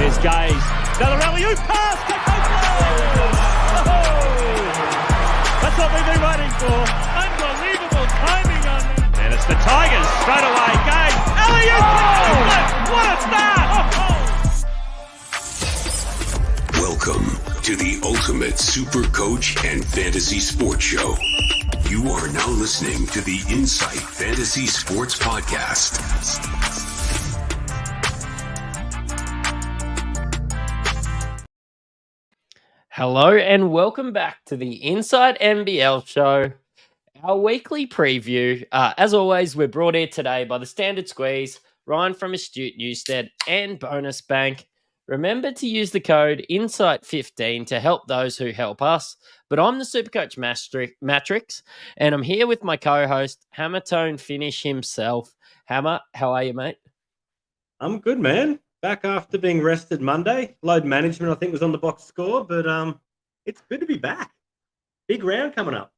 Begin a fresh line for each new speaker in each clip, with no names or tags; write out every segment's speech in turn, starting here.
Here's Gaze. Another alley-oop pass to Copeland! That's what we've been waiting for. Unbelievable timing on that. And it's the Tigers straight away. Gaze. Alley-oop to Copeland! What a start!
Welcome to the Ultimate Supercoach and Fantasy Sports Show. You are now listening to the Insight Fantasy Sports Podcast.
Hello and welcome back to the Inside NBL Show, our weekly preview. As always, we're brought here today by the Standard Squeeze, Ryan from Astute Newstead, and Bonus Bank. Remember to use the code INSIGHT15 to help those who help us. But I'm the Supercoach Matrix, and I'm here with my co-host, Hammertone Finish himself. Hammer, how are you, mate?
I'm good, man. Back after being rested Monday. Load management, I think, was on the box score, but it's good to be back. Big round coming up.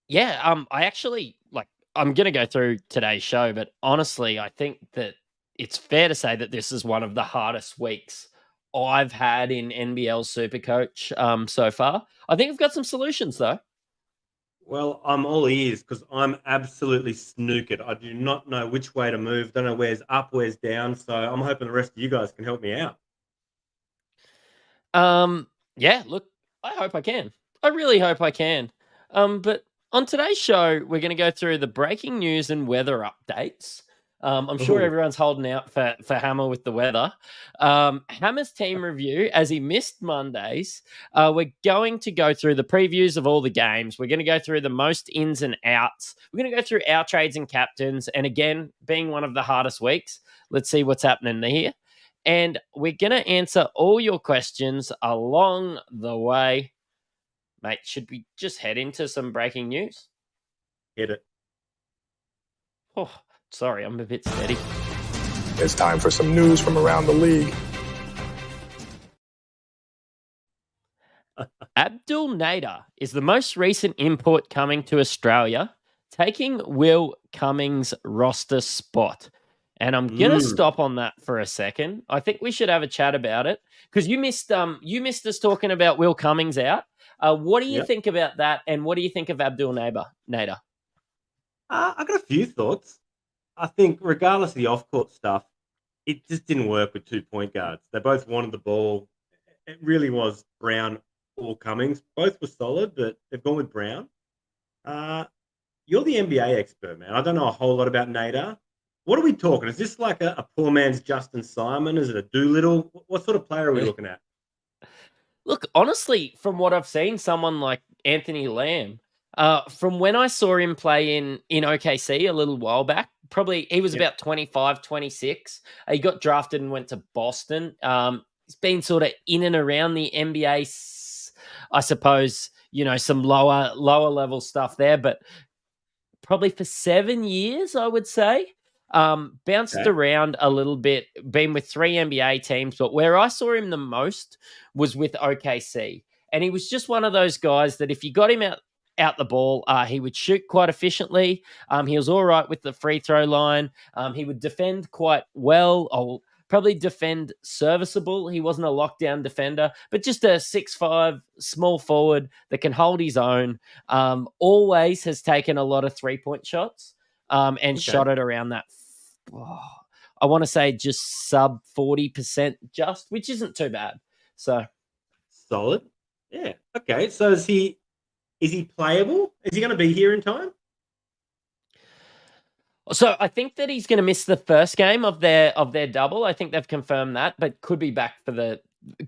Yeah, I'm going to go through today's show, but honestly, I think that it's fair to say that this is one of the hardest weeks I've had in NBL Supercoach so far. I think I've got some solutions, though.
Well, I'm all ears because I'm absolutely snookered. I do not know which way to move. Don't know where's up, where's down. So I'm hoping the rest of you guys can help me out.
Yeah, look, I hope I can. I really hope I can. But on today's show, we're going to go through the breaking news and weather updates. I'm sure everyone's holding out for Hammer with the weather. Hammer's team review, as he missed Mondays, we're going to go through the previews of all the games. We're going to go through the most ins and outs. We're going to go through our trades and captains. And again, being one of the hardest weeks, let's see what's happening here. And we're going to answer all your questions along the way. Mate, should we just head into some breaking news?
Hit it.
Oh, sorry, I'm a bit steady.
It's time for some news from around the league.
Abdul Nader is the most recent import coming to Australia, taking Will Cummings' roster spot. And I'm going to stop on that for a second. I think we should have a chat about it because you missed us talking about Will Cummings out. What do you think about that? And what do you think of Abdul Nader?
I got a few thoughts. I think regardless of the off-court stuff, it just didn't work with 2 point guards. They both wanted the ball. It really was Brown or Cummings. Both were solid, but they've gone with Brown. You're the NBA expert, man. I don't know a whole lot about Nader. What are we talking? Is this like a poor man's Justin Simon? Is it a Doolittle? What sort of player are we looking at?
Look, honestly, from what I've seen, someone like Anthony Lamb, from when I saw him play in OKC a little while back, probably he was about 25, 26. He got drafted and went to Boston. He's been sort of in and around the NBA, I suppose, some lower level stuff there, but probably for 7 years, I would say. Bounced around a little bit, been with 3 NBA teams, but where I saw him the most was with OKC. And he was just one of those guys that if you got him out the ball, he would shoot quite efficiently. He was all right with the free throw line. He would defend quite well, or probably defend serviceable. He wasn't a lockdown defender, but just a 6'5", small forward that can hold his own. Always has taken a lot of 3-point shots and shot it around that, I want to say just sub 40% just, which isn't too bad. So
solid. Yeah. Okay. So is he playable? Is he going to be here in time?
So I think that he's going to miss the first game of their double. I think they've confirmed that, but could be back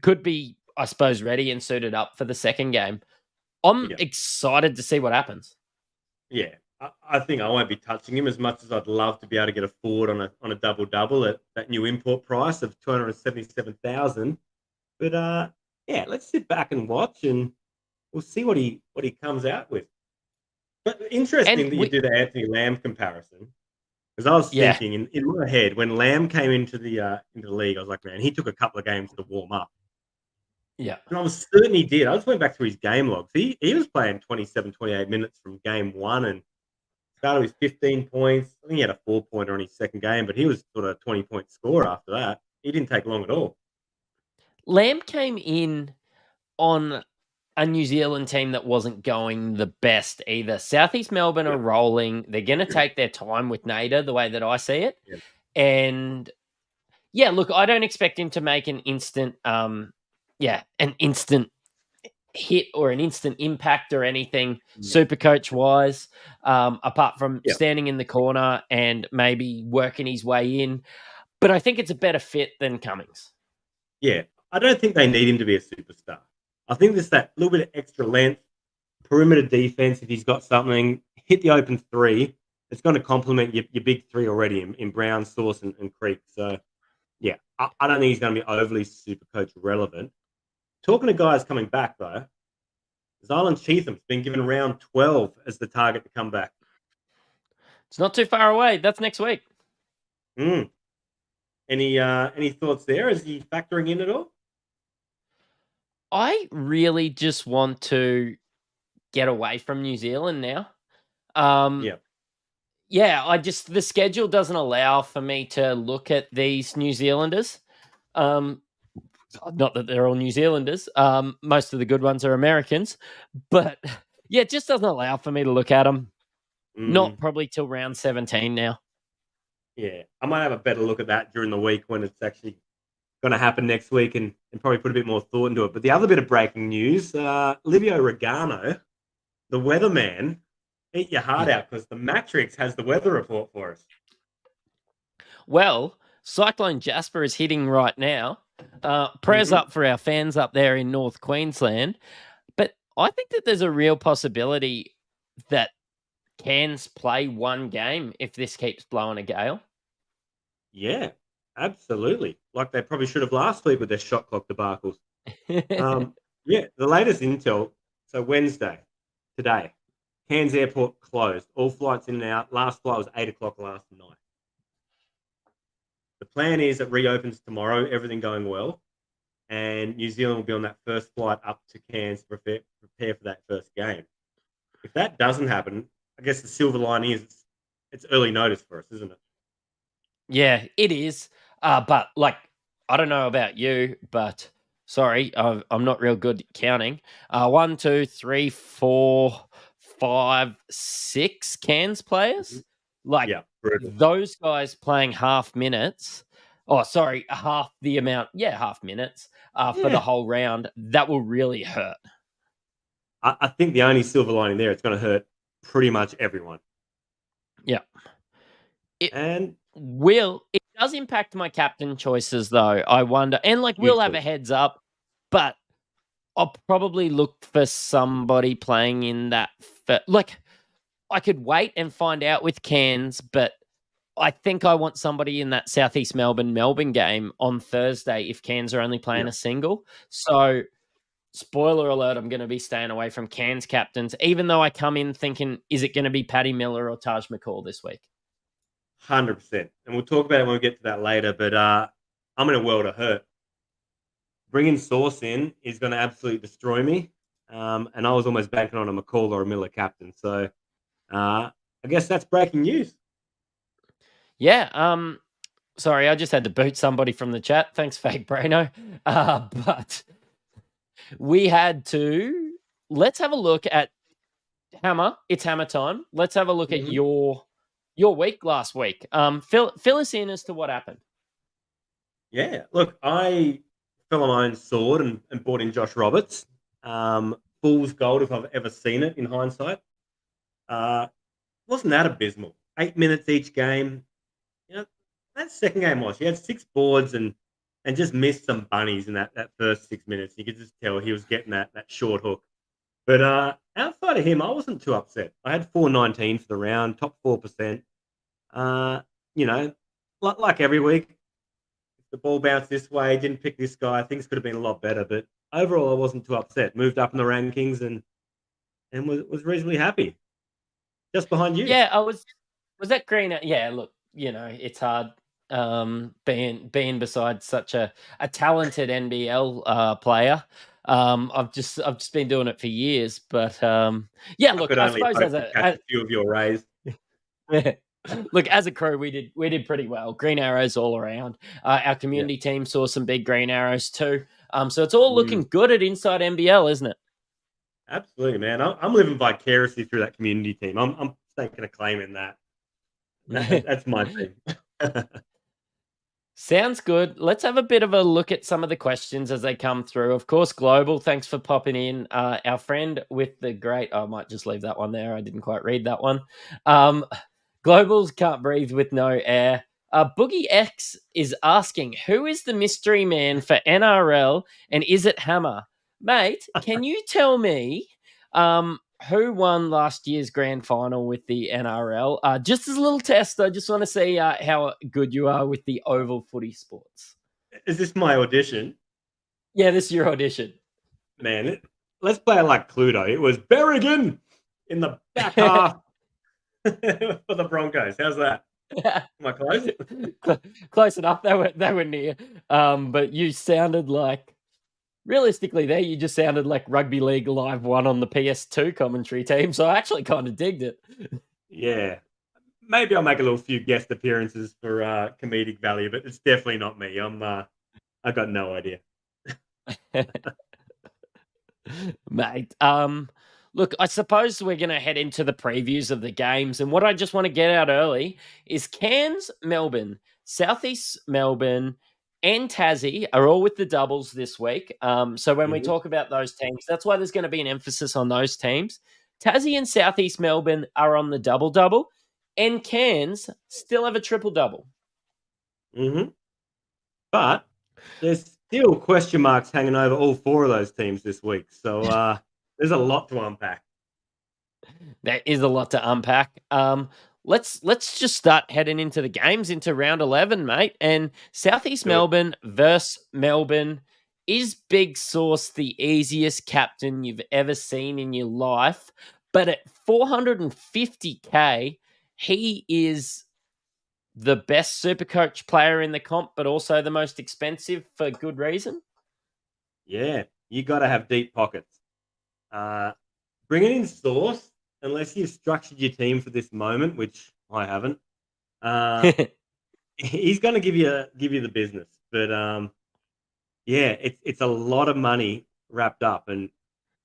could be, I suppose, ready and suited up for the second game. I'm excited to see what happens.
Yeah. I think I won't be touching him as much as I'd love to be able to get a forward on a double at that new import price of $277,000. But let's sit back and watch, and we'll see what he comes out with. But interesting that you do the Anthony Lamb comparison, because I was thinking in my head when Lamb came into the league, I was like, man, he took a couple of games to warm up.
Yeah,
and I was certain he did. I just went back through his game logs. He was playing 27, 28 minutes from game one and started with 15 points. I think he had a 4-pointer on his second game, but he was sort of a 20-point scorer after that. He didn't take long at all.
Lamb came in on a New Zealand team that wasn't going the best either. Southeast Melbourne are rolling. They're going to take their time with Nader, the way that I see it.
Yep.
And yeah, look, I don't expect him to make an instant hit or an instant impact or anything Supercoach wise, apart from standing in the corner and maybe working his way in. But I think it's a better fit than Cummings.
Yeah, I don't think they need him to be a superstar. I think there's that little bit of extra length, perimeter defense. If he's got something, hit the open three. It's going to complement your big three already in Brown, Sauce, and Creek. So, yeah, I don't think he's going to be overly Supercoach relevant. Talking to guys coming back, though, Zylan Chetham's been given round 12 as the target to come back.
It's not too far away. That's next week.
Any thoughts there? Is he factoring in at all?
I really just want to get away from New Zealand now. Yeah, the schedule doesn't allow for me to look at these New Zealanders. Not that they're all New Zealanders. Most of the good ones are Americans. But yeah, it just doesn't allow for me to look at them. Not probably till round 17 now.
Yeah, I might have a better look at that during the week when it's actually going to happen next week and probably put a bit more thought into it. But the other bit of breaking news, Livio Regano, the weatherman, eat your heart out because the Matrix has the weather report for us.
Well, Cyclone Jasper is hitting right now. Prayers up for our fans up there in North Queensland. But I think that there's a real possibility that Cairns play one game if this keeps blowing a gale.
Yeah, absolutely. Like they probably should have last week with their shot clock debacles. Yeah, the latest intel. So Wednesday, today, Cairns Airport closed. All flights in and out. Last flight was 8 o'clock last night. The plan is it reopens tomorrow, everything going well. And New Zealand will be on that first flight up to Cairns to prepare for that first game. If that doesn't happen, I guess the silver lining is it's early notice for us, isn't it?
Yeah, it is. But like, I don't know about you, but sorry, I'm not real good at counting. 1, 2, 3, 4, 5, 6 Cairns players. Like those guys playing half minutes. Oh, sorry, half the amount. Yeah, half minutes for the whole round. That will really hurt.
I think the only silver lining there, it's going to hurt pretty much everyone.
Yeah.
It
does impact my captain choices though, I wonder. And like we'll have a heads up, but I'll probably look for somebody playing in that. Like I could wait and find out with Cairns, but I think I want somebody in that Southeast Melbourne game on Thursday if Cairns are only playing a single. So spoiler alert, I'm going to be staying away from Cairns captains, even though I come in thinking, is it going to be Paddy Miller or Taj McCall this week?
100%. And we'll talk about it when we get to that later, but I'm in a world of hurt. Bringing Sauce in is going to absolutely destroy me. And I was almost banking on a McCall or a Miller captain. So I guess that's breaking news.
Yeah. Sorry, I just had to boot somebody from the chat. Thanks, Fake Brano. But we had to. Let's have a look at Hammer. It's Hammer time. Let's have a look at your week last week. Fill us in as to what happened.
Yeah, look, I fell on my own sword and brought in Josh Roberts. Fool's gold if I've ever seen it in hindsight. Wasn't that abysmal? 8 minutes each game. You know, that second game was. He had 6 boards and just missed some bunnies in that first 6 minutes. You could just tell he was getting that short hook. But outside of him, I wasn't too upset. I had 419 for the round, top 4%. You know, like every week, if the ball bounced this way, didn't pick this guy, things could have been a lot better. But overall, I wasn't too upset. Moved up in the rankings and was reasonably happy. Just behind you.
Yeah, I was that green? Yeah, look, you know, it's hard being beside such a talented NBL player. I've just been doing it for years, but yeah, look, I suppose as
a few of your rays.
Look, as a crew, we did pretty well. Green arrows all around. Our community team saw some big green arrows too. So it's all looking good at Inside NBL, isn't it?
Absolutely, man. I'm living vicariously through that community team. I'm taking a claim in that. That's my team.
Sounds good. Let's have a bit of a look at some of the questions as they come through. Of course, Global, thanks for popping in. Our friend with the great, I might just leave that one there. I didn't quite read that one. Globals can't breathe with no air. Boogie X is asking, who is the mystery man for NRL and is it Hammer? Mate, can you tell me who won last year's grand final with the NRL? Just as a little test, I just want to see how good you are with the oval footy sports.
Is this my audition?
Yeah, this is your audition.
Man, let's play it like Cluedo. It was Berrigan in the back half for the Broncos. How's that? Am I close?
Close enough. They were near. But you sounded like, realistically there, you just sounded like Rugby League Live 1 on the PS2 commentary team. So I actually kind of digged it.
Yeah. Maybe I'll make a few guest appearances for comedic value, but it's definitely not me. I got no idea.
Mate, look, I suppose we're going to head into the previews of the games. And what I just want to get out early is Cairns, Melbourne, Southeast Melbourne, and Tassie are all with the doubles this week. So when we talk about those teams, that's why there's going to be an emphasis on those teams. Tassie and Southeast Melbourne are on the double-double, and Cairns still have a triple-double.
But there's still question marks hanging over all four of those teams this week. So there's a lot to unpack.
There is a lot to unpack. Let's just start heading into the games, into round 11, mate. And Southeast Melbourne versus Melbourne. Is Big Sauce the easiest captain you've ever seen in your life? But at 450K, he is the best Supercoach player in the comp, but also the most expensive for good reason.
Yeah, you got to have deep pockets. Bringing in Sauce, unless you've structured your team for this moment, which I haven't, he's going to give you the business. But yeah, it's a lot of money wrapped up, and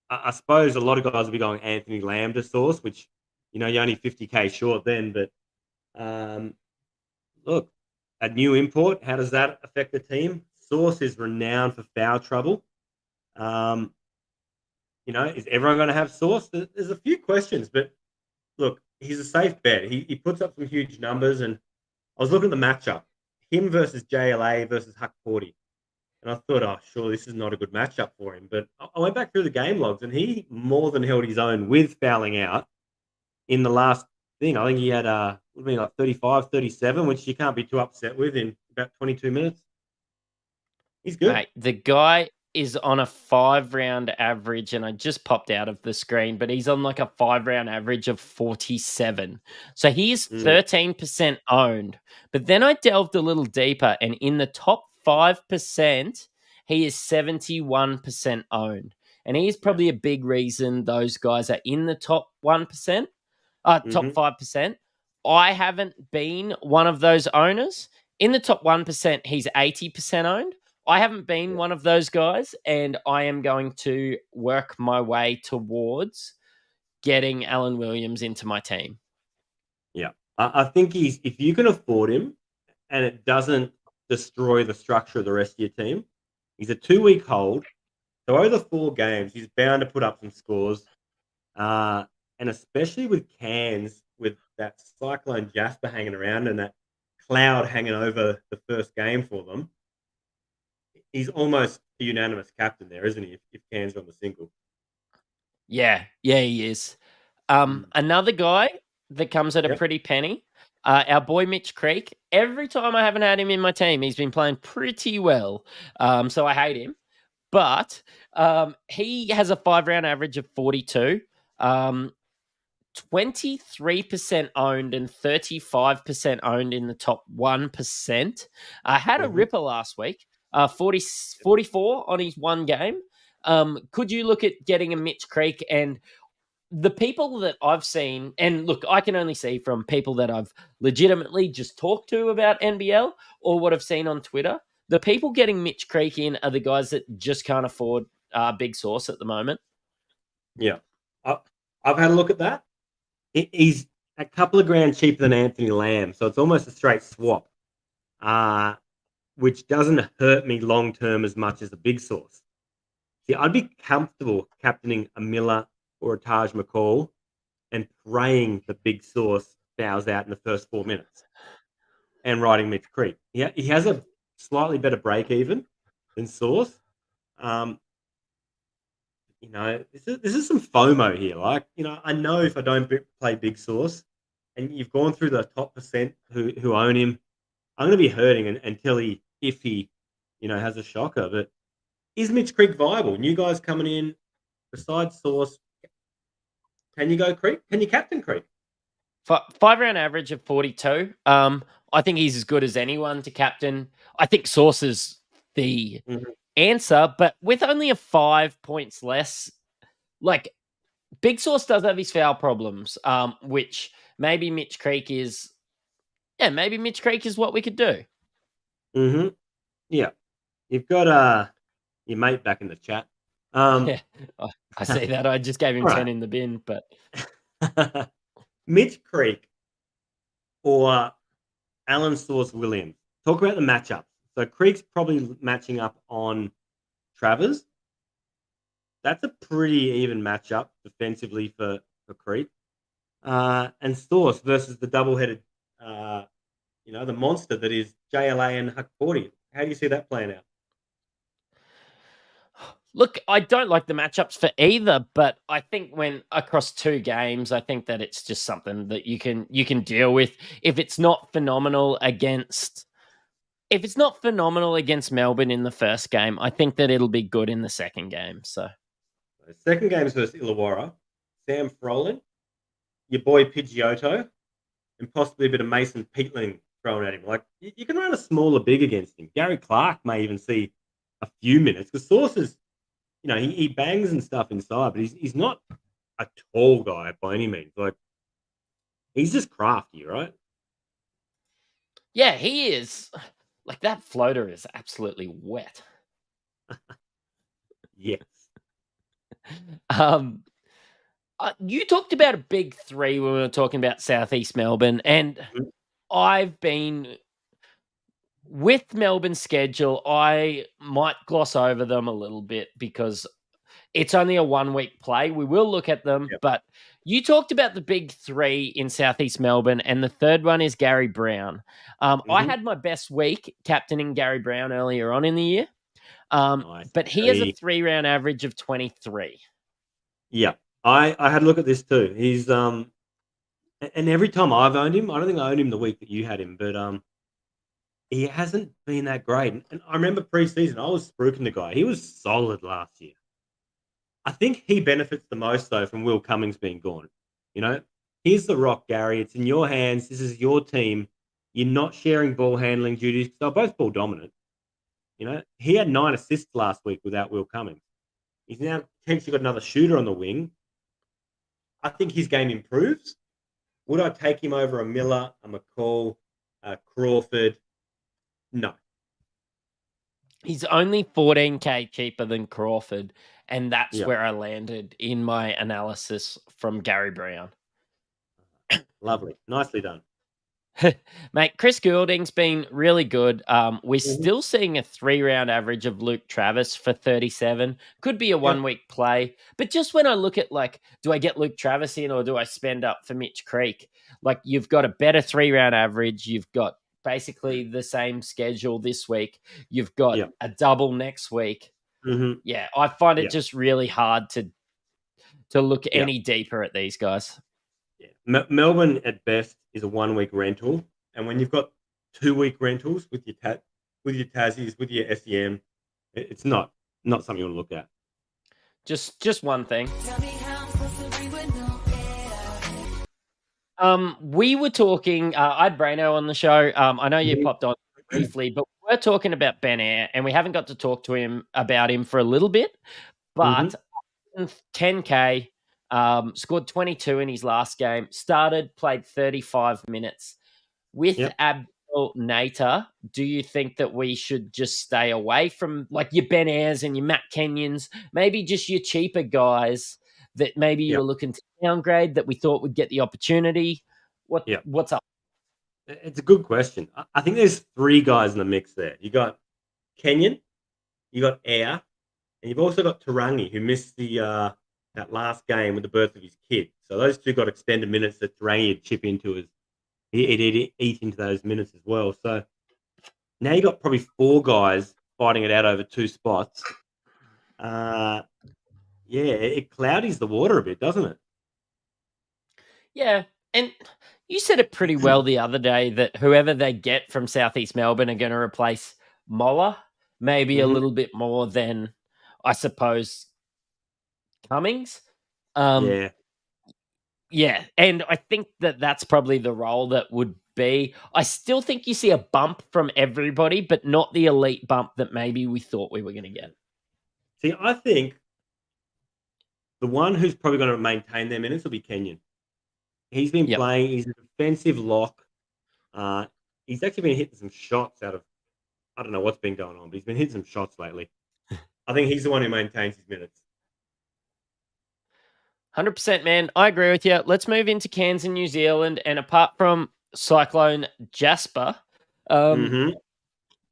I suppose a lot of guys will be going Anthony Lamb to Sauce, which you're only 50K short then. But look, a new import, how does that affect the team? Sauce is renowned for foul trouble. Is everyone going to have Sauce? There's a few questions, but look, he's a safe bet. He puts up some huge numbers, and I was looking at the matchup, him versus JLA versus Huck Porty, and I thought, oh, sure, this is not a good matchup for him. But I went back through the game logs, and he more than held his own with fouling out in the last thing. I think he had would have been like 35, 37, which you can't be too upset with in about 22 minutes. He's good.
Mate, the guy is on a 5-round average, and I just popped out of the screen, but he's on like a 5-round average of 47. So he is 13% owned. But then I delved a little deeper, and in the top 5%, he is 71% owned. And he is probably a big reason those guys are in the top 1%, top 5%. I haven't been one of those owners. In the top 1%, he's 80% owned. I haven't been one of those guys, and I am going to work my way towards getting Alan Williams into my team.
Yeah. I think if you can afford him and it doesn't destroy the structure of the rest of your team, he's a 2-week hold. So over the 4 games, he's bound to put up some scores. And especially with Cairns, with that Cyclone Jasper hanging around and that cloud hanging over the first game for them, he's almost a unanimous captain there, isn't he? If Cairns on the single.
Yeah, he is. Another guy that comes at a pretty penny, our boy Mitch Creek. Every time I haven't had him in my team, he's been playing pretty well. So I hate him. But he has a 5-round average of 42. 23% owned and 35% owned in the top 1%. I had a ripper last week. 44 on his one game. Could you look at getting a Mitch Creek? And the people that I've seen, and look, I can only see from people that I've legitimately just talked to about NBL or what I've seen on Twitter, the people getting Mitch Creek in are the guys that just can't afford Big Sauce at the moment.
Yeah. I've had a look at that. He's a couple of grand cheaper than Anthony Lamb, so it's almost a straight swap, which doesn't hurt me long term as much as the Big Sauce. See, I'd be comfortable captaining a Miller or a Taj McCall and praying the Big Sauce fouls out in the first 4 minutes and riding Mitch Creek. Yeah, he has a slightly better break even than Sauce. This is some FOMO here. Like, I know if I don't play Big Sauce, and you've gone through the top percent who own him, I'm going to be hurting until if he has a shocker. But is Mitch Creek viable? New guys coming in besides Sauce. Can you go Creek? Can you captain Creek?
5-round average of 42. I think he's as good as anyone to captain. I think Sauce is the answer, but with only a 5 points less, like Big Sauce does have his foul problems, which maybe Mitch Creek is. Yeah, maybe Mitch Creek is what we could do.
Mm-hmm. Yeah, you've got your mate back in the chat.
Yeah, I see that. I just gave him 10 in the bin, but
Mitch Creek or Alan Sauce Williams. Talk about the matchup. So Creek's probably matching up on Travers. That's a pretty even matchup defensively for Creek. And Sauce versus the double-headed, the monster that is JLA and Huck 40. How do you see that playing out?
Look, I don't like the matchups for either, but I think when across 2 games, I think that it's just something that you can deal with. If it's not phenomenal against Melbourne in the first game, I think that it'll be good in the second game. So,
the second game is versus Illawarra, Sam Frolin, your boy Pidgeotto, and possibly a bit of Mason Peatling thrown at him. Like, you can run a smaller big against him. Gary Clark may even see a few minutes because Sauce is, he bangs and stuff inside, but he's not a tall guy by any means. Like, he's just crafty, right?
Yeah, he is. Like, that floater is absolutely wet.
Yes.
You talked about a big 3 when we were talking about Southeast Melbourne, and I've been with Melbourne's schedule. I might gloss over them a little bit because it's only a 1-week play. We will look at them, but you talked about the big 3 in Southeast Melbourne, and the third one is Gary Brown. I had my best week captaining Gary Brown earlier on in the year, but he has a 3-round average of 23.
Yeah, I had a look at this too. He's and every time I've owned him, I don't think I owned him the week that you had him, but he hasn't been that great. And I remember preseason, I was spruiking the guy. He was solid last year. I think he benefits the most, though, from Will Cummings being gone. Here's the rock, Gary. It's in your hands. This is your team. You're not sharing ball handling duties because they're both ball dominant. He had 9 assists last week without Will Cummings. He's now potentially got another shooter on the wing. I think his game improves. Would I take him over a Miller, a McCall, a Crawford? No.
He's only 14K cheaper than Crawford, and that's where I landed in my analysis from Gary Brown.
Lovely. Nicely done.
Mate, Chris Goulding's been really good. We're still seeing a 3-round average of Luke Travis for 37. Could be a 1-week play. But just when I look at, do I get Luke Travis in or do I spend up for Mitch Creek? You've got a better 3-round average. You've got basically the same schedule this week. You've got a double next week. Yeah, I find it just really hard to look any deeper at these guys.
Yeah. Melbourne at best is a 1-week rental, and when you've got 2-week rentals with your Tassies, with your SEM, it's not something you want to look at.
Just one thing. We were talking. I had Braino on the show. I know you popped on briefly, but we're talking about Ben Ayre, and we haven't got to talk to him about him for a little bit. But 10K. Scored 22 in his last game. Played 35 minutes with Abdul Nader, do you think that we should just stay away from like your Ben Ayres and your Matt Kenyons, maybe just your cheaper guys that maybe you were looking to downgrade that we thought would get the opportunity? What's up?
It's a good question. I think there's 3 guys in the mix there. You got Kenyon, you got Air, and you've also got Tarangi, who missed the that last game with the birth of his kid. So those 2 got extended minutes that Tarangi would chip into he'd eat into those minutes as well. So now you got probably 4 guys fighting it out over 2 spots. It cloudies the water a bit, doesn't it?
Yeah, and you said it pretty well the other day that whoever they get from Southeast Melbourne are going to replace Moller, maybe a little bit more than, I suppose, Cummings. Yeah, and I think that that's probably the role that would be. I still think you see a bump from everybody, but not the elite bump that maybe we thought we were going to get.
See, I think the one who's probably going to maintain their minutes will be Kenyon. He's been playing. He's a defensive lock. He's actually been hitting some shots out of, I don't know what's been going on, but he's been hitting some shots lately. I think he's the one who maintains his minutes.
100%, man. I agree with you. Let's move into Cairns and New Zealand. And apart from Cyclone Jasper, Taj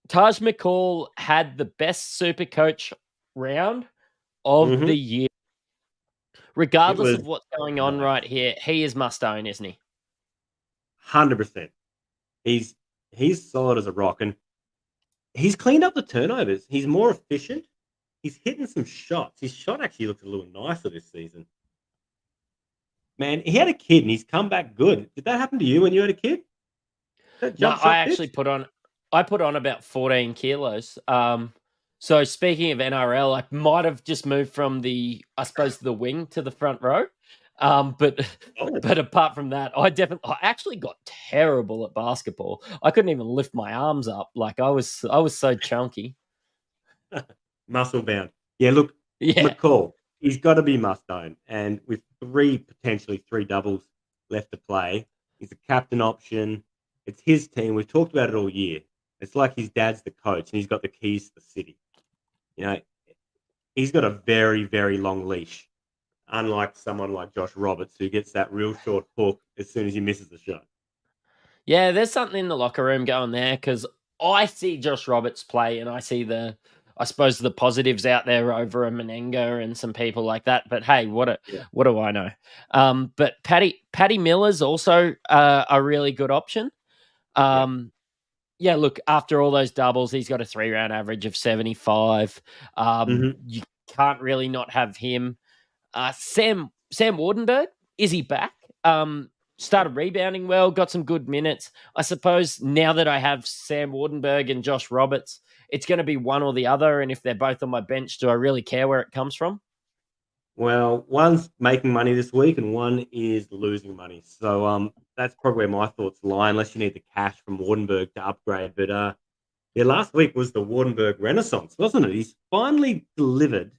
McCall had the best Supercoach round of the year. Regardless of what's going on right here, he is must own, isn't he?
100%. He's solid as a rock, and he's cleaned up the turnovers. He's more efficient. He's hitting some shots. His shot actually looks a little nicer this season. Man, he had a kid and he's come back good. Did that happen to you when you had a kid?
No, I actually put on about 14 kilos. So speaking of NRL, I might have just moved from the wing to the front row. But apart from that, I actually got terrible at basketball. I couldn't even lift my arms up. Like I was so chunky.
Muscle bound. Yeah, look, McCall, he's got to be must own. And with potentially three doubles left to play, he's a captain option. It's his team. We've talked about it all year. It's like his dad's the coach and he's got the keys to the city. You know, he's got a very, very long leash, unlike someone like Josh Roberts who gets that real short hook as soon as he misses the shot.
Yeah, there's something in the locker room going there because I see Josh Roberts play and I see the positives out there over a Menenga and some people like that. But hey, what do I know? But Paddy Miller's also a really good option. Yeah, look, after all those doubles, he's got a 3-round average of 75. You can't really not have him. Sam Wardenberg, is he back? Started rebounding well, got some good minutes. I suppose now that I have Sam Wardenberg and Josh Roberts, it's going to be one or the other. And if they're both on my bench, do I really care where it comes from?
Well, one's making money this week and one is losing money. So that's probably where my thoughts lie, unless you need the cash from Wardenberg to upgrade. But last week was the Wardenberg renaissance, wasn't it? He's finally delivered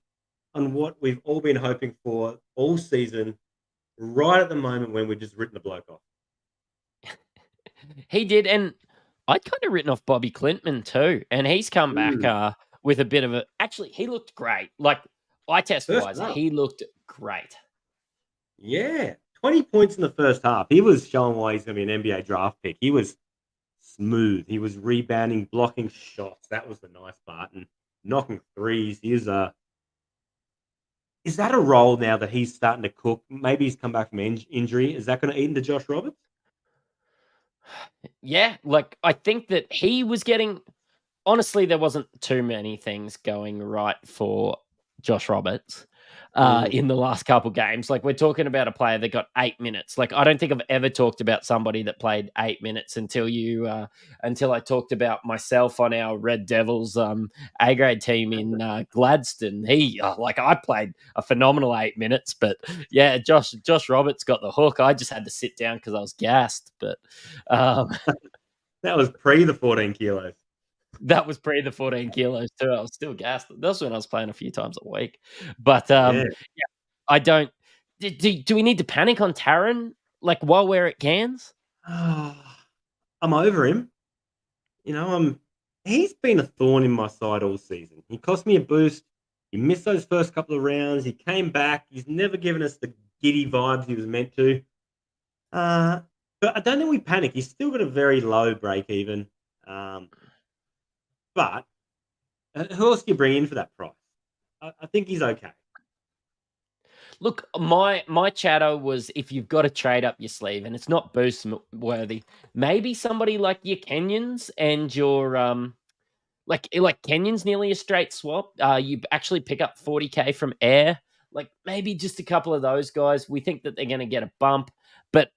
on what we've all been hoping for all season, right at the moment when we've just written the bloke off.
He did, and I'd kind of written off Bobby Clintman too, and he's come back with a bit of a... Actually, he looked great. Like, eye test-wise, he looked great.
Yeah, 20 points in the first half. He was showing why he's going to be an NBA draft pick. He was smooth. He was rebounding, blocking shots. That was the nice part. And knocking threes. Is that a role now that he's starting to cook? Maybe he's come back from injury. Is that going to eat into Josh Roberts?
Yeah, like I think that he was getting... Honestly, there wasn't too many things going right for Josh Roberts in the last couple games. Like, we're talking about a player that got 8 minutes. Like, I don't think I've ever talked about somebody that played 8 minutes until I talked about myself on our Red Devils A-grade team in Gladstone. I played a phenomenal 8 minutes, but yeah, Josh Roberts got the hook. I just had to sit down because I was gassed. But
that was pre the 14 kilos.
That was pre the 14 kilos too. I was still gassed. That's when I was playing a few times a week. But I don't. Do we need to panic on Taran? Like while we're at Cairns?
I'm over him. he's been a thorn in my side all season. He cost me a boost. He missed those first couple of rounds. He came back. He's never given us the giddy vibes he was meant to. But I don't think we panic. He's still got a very low break even. But who else do you bring in for that price? I think he's okay.
Look, my chatter was if you've got to trade up your sleeve and it's not boost worthy, maybe somebody like your Kenyans and your like Kenyans nearly a straight swap. You actually pick up 40K from Air. Like maybe just a couple of those guys. We think that they're going to get a bump, but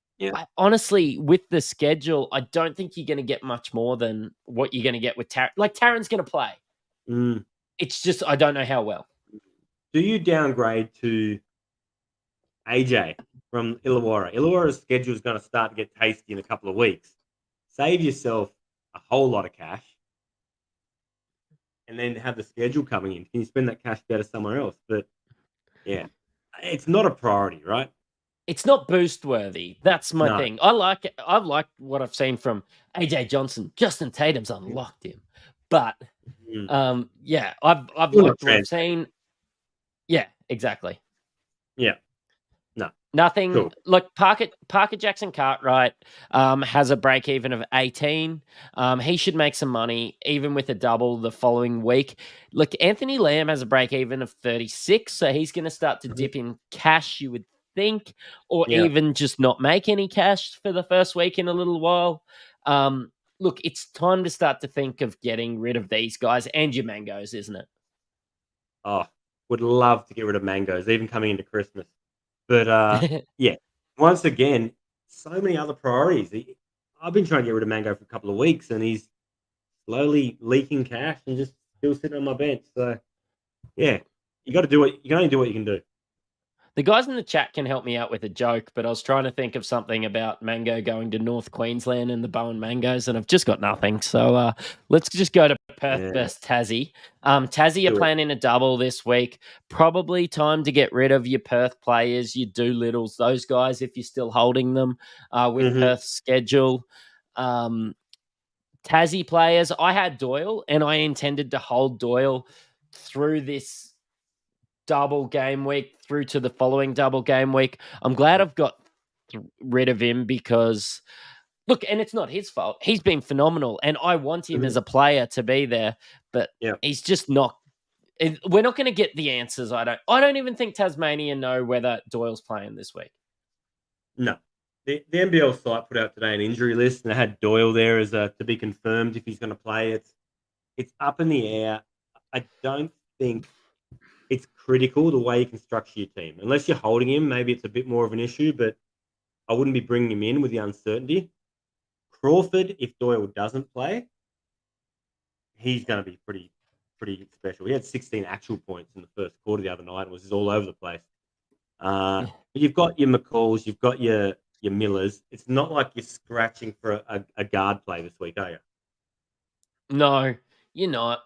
honestly, with the schedule, I don't think you're going to get much more than what you're going to get with Taron. Like Taron's going to play. It's just I don't know how well.
Do you downgrade to AJ from Illawarra? Illawarra's schedule is going to start to get tasty in a couple of weeks. Save yourself a whole lot of cash and then have the schedule coming in. Can you spend that cash better somewhere else? But yeah, it's not a priority, right?
It's not boost worthy. That's my thing. I like it. I've liked what I've seen from AJ Johnson. Justin Tatum's unlocked him. But I've liked what I've seen. Yeah, exactly.
Yeah.
Nothing.
Cool.
Look, Parker Jackson Cartwright has a break even of 18. He should make some money even with a double the following week. Look, Anthony Lamb has a break even of 36, so he's going to start to dip in cash, you would think, or even just not make any cash for the first week in a little while. Look, it's time to start to think of getting rid of these guys and your mangoes, isn't it?
Oh, would love to get rid of mangoes, even coming into Christmas. But once again, so many other priorities. I've been trying to get rid of Mango for a couple of weeks, and he's slowly leaking cash and just still sitting on my bench. So, yeah, you got to do what you can only do what you can do.
The guys in the chat can help me out with a joke, but I was trying to think of something about Mango going to North Queensland and the Bowen Mangoes, and I've just got nothing. So let's just go to Perth vs Tassie. Tassie are playing in a double this week. Probably time to get rid of your Perth players, your Doolittles, those guys, if you're still holding them with Perth's schedule. Tassie players, I had Doyle, and I intended to hold Doyle through this double game week through to the following double game week. I'm glad I've got rid of him because, look, and it's not his fault. He's been phenomenal, and I want him as a player to be there, but he's just not. We're not going to get the answers. I don't even think Tasmania know whether Doyle's playing this week.
No. The NBL site put out today an injury list, and it had Doyle there as to be confirmed if he's going to play. It's up in the air. I don't think it's critical the way you can structure your team. Unless you're holding him, maybe it's a bit more of an issue, but I wouldn't be bringing him in with the uncertainty. Crawford, if Doyle doesn't play, he's going to be pretty special. He had 16 actual points in the first quarter the other night and was just all over the place. But you've got your McCalls, you've got your Millers. It's not like you're scratching for a guard play this week, are you?
No, you're not.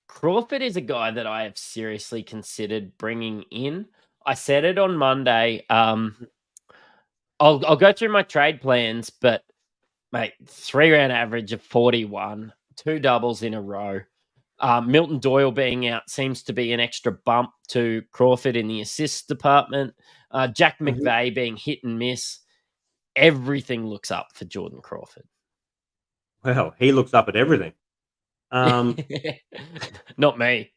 Crawford is a guy that I have seriously considered bringing in. I said it on Monday. I'll go through my trade plans, but mate, 3-round average of 41, 2 doubles in a row. Milton Doyle being out seems to be an extra bump to Crawford in the assist department. Jack McVeigh being hit and miss. Everything looks up for Jordan Crawford.
Well, he looks up at everything.
Not me.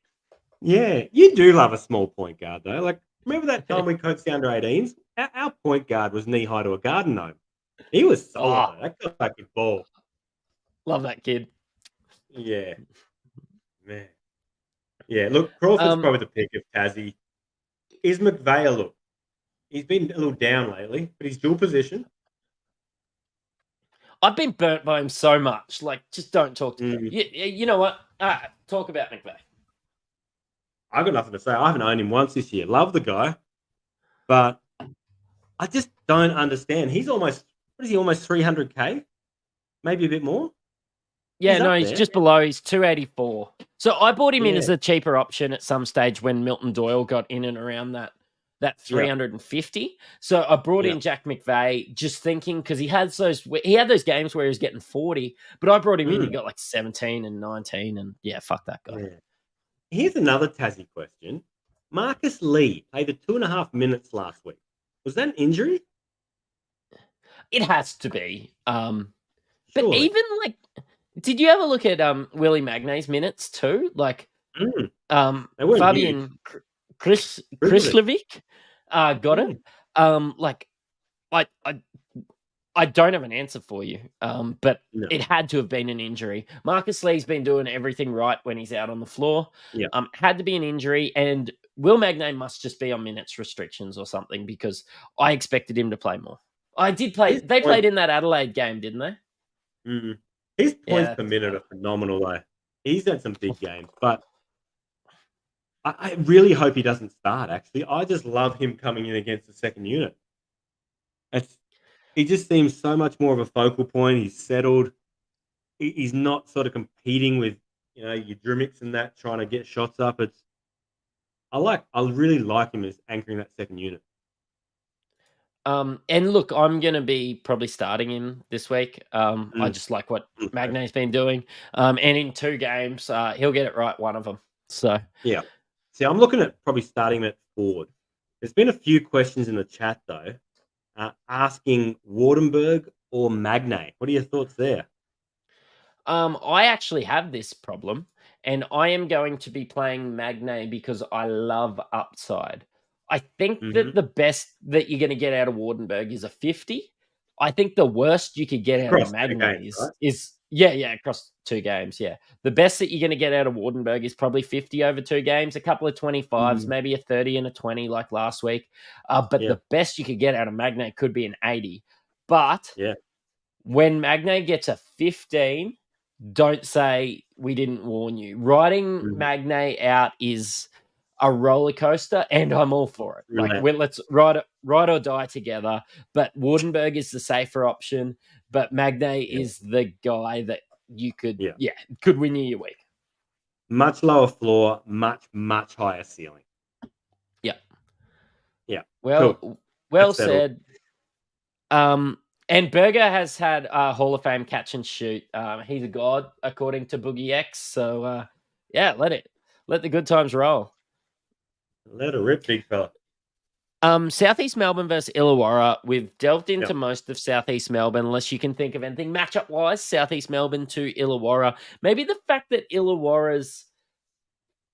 Yeah, you do love a small point guard, though. Like, remember that time we coached the under-18s? Our point guard was knee-high to a garden gnome. He was solid, though. That guy could ball.
Love that kid.
Yeah. Man. Yeah, look, Crawford's probably the pick of Tassie. Is McVeigh a look? He's been a little down lately, but he's dual position.
I've been burnt by him so much. Like, just don't talk to me. You know what? Talk about McVeigh.
I've got nothing to say. I haven't owned him once this year. Love the guy, but I just don't understand. He's almost 300K? Maybe a bit more?
Yeah, he's just below. He's 284. So I bought him in as a cheaper option at some stage when Milton Doyle got in and around that that 350. So I brought in Jack McVeigh just thinking because he had those games where he was getting 40, but I brought him in, he got like 17 and 19, and fuck that guy.
Yeah. Here's another Tassie question. Marcus Lee played the 2.5 minutes last week. Was that an injury?
It has to be. But
Surely.
even like, did you ever look at Willie Magnay's minutes too? Like,
They weren't
Fabian Krislovic got it. Like, I don't have an answer for you, but it had to have been an injury. Marcus Lee's been doing everything right when he's out on the floor.
Yeah.
Had to be an injury, and Will Magnay must just be on minutes restrictions or something because I expected him to play more. I did play. They played in that Adelaide game, didn't they?
His points per minute are phenomenal, though. He's had some big games, but I really hope he doesn't start, actually. I just love him coming in against the second unit. He just seems so much more of a focal point. He's settled. He's not sort of competing with, your Drimicks and that, trying to get shots up. I really like him as anchoring that second unit.
And look, I'm going to be probably starting him this week. I just like what Magnay's been doing. And in 2 games, he'll get it right, one of them. So
yeah. See, I'm looking at probably starting him at forward. There's been a few questions in the chat, though, asking Wardenberg or Magnay. What are your thoughts there?
I actually have this problem, and I am going to be playing Magnay because I love upside. I think that the best that you're going to get out of Wardenberg is a 50. I think the worst you could get out of Magnay is across 2 games. Yeah. The best that you're going to get out of Wardenberg is probably 50 over 2 games, a couple of 25s, maybe a 30 and a 20 like last week. But the best you could get out of Magnay could be an 80. But when Magnay gets a 15, don't say we didn't warn you. Riding Magnay out is a roller coaster, and I'm all for it. Like, let's ride or die together. But Wardenberg is the safer option, but Magnay is the guy that you could win you your week.
Much lower floor, much higher ceiling. Yeah.
Well said. And Berger has had a Hall of Fame catch and shoot. He's a god, according to Boogie X. So let the good times roll.
Let it rip, big fella.
Southeast Melbourne versus Illawarra. We've delved into most of Southeast Melbourne, unless you can think of anything matchup-wise. Southeast Melbourne to Illawarra. Maybe the fact that Illawarra's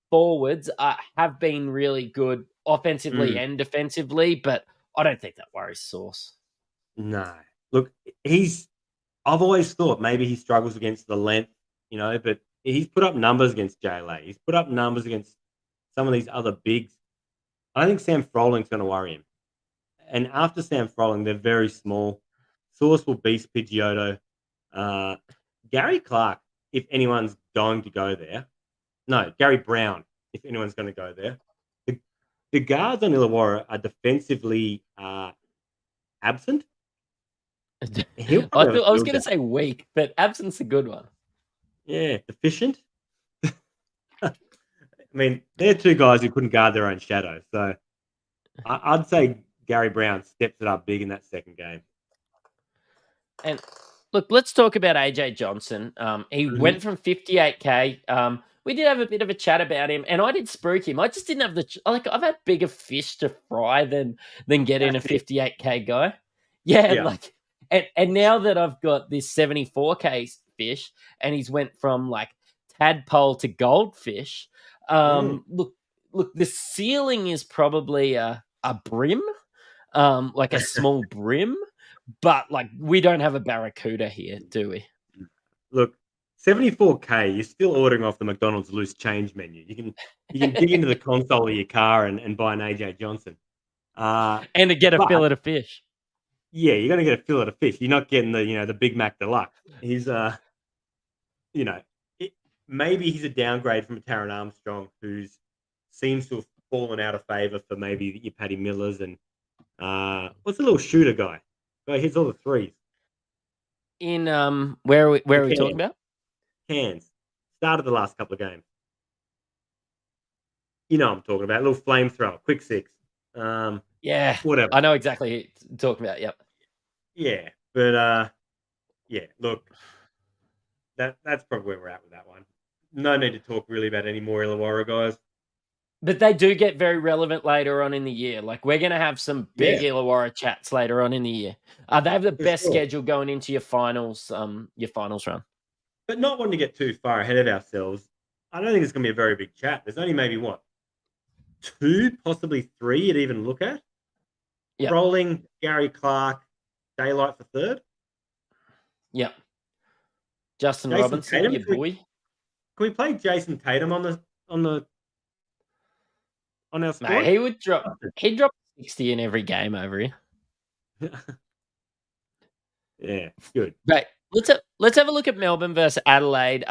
forwards have been really good offensively and defensively, but I don't think that worries Sauce.
No. Look, I've always thought maybe he struggles against the length, but he's put up numbers against JLA. He's put up numbers against some of these other bigs. I think Sam Frolling's going to worry him. And after Sam Froling, they're very small. Sauce will beast Pidgeotto. Gary Clark, if anyone's going to go there. No, Gary Brown, if anyone's going to go there. The guards on Illawarra are defensively absent.
I was going to say weak, but absent's a good one.
Yeah, deficient. I mean, they're 2 guys who couldn't guard their own shadow. So I'd say Gary Brown steps it up big in that second game.
And look, let's talk about AJ Johnson. He went from 58K. We did have a bit of a chat about him, and I did spruik him. I just didn't have I've had bigger fish to fry than get in a 58K guy. Yeah. And now that I've got this 74K fish, and he's went from like tadpole to goldfish. Look, the ceiling is probably a brim, like a small brim, but like we don't have a barracuda here, do we?
Look, 74K, you're still ordering off the McDonald's loose change menu. You can dig into the console of your car and buy an AJ Johnson.
And to get a fillet of fish.
Yeah, you're gonna get a fillet of fish. You're not getting the Big Mac Deluxe. He's maybe he's a downgrade from Taron Armstrong, who seems to have fallen out of favour for maybe your Paddy Millers and what's the little shooter guy? He hits all the threes.
In where are we talking about?
Cairns. Started the last couple of games. You know what I'm talking about. A little flamethrower, quick 6.
Yeah,
Whatever.
I know exactly who you're talking about. Yep.
Yeah, but yeah. Look, that's probably where we're at with that one. No need to talk really about any more Illawarra guys.
But they do get very relevant later on in the year. Like, we're going to have some big
Yeah,
Illawarra chats later on in the year. They have the
for
best
sure.
schedule going into your finals run.
But not wanting to get too far ahead of ourselves. I don't think it's going to be a very big chat. There's only maybe what 2, possibly 3 you'd even look at.
Yeah.
Rolling, Gary Clark, Daylight for third.
Yep. Justin
Jason
Robinson,
Tatum,
your boy.
Can we play Jason Tatum on our squad?
Mate, he'd drop 60 in every game over here.
Yeah, good.
Right. Let's have a look at Melbourne versus Adelaide.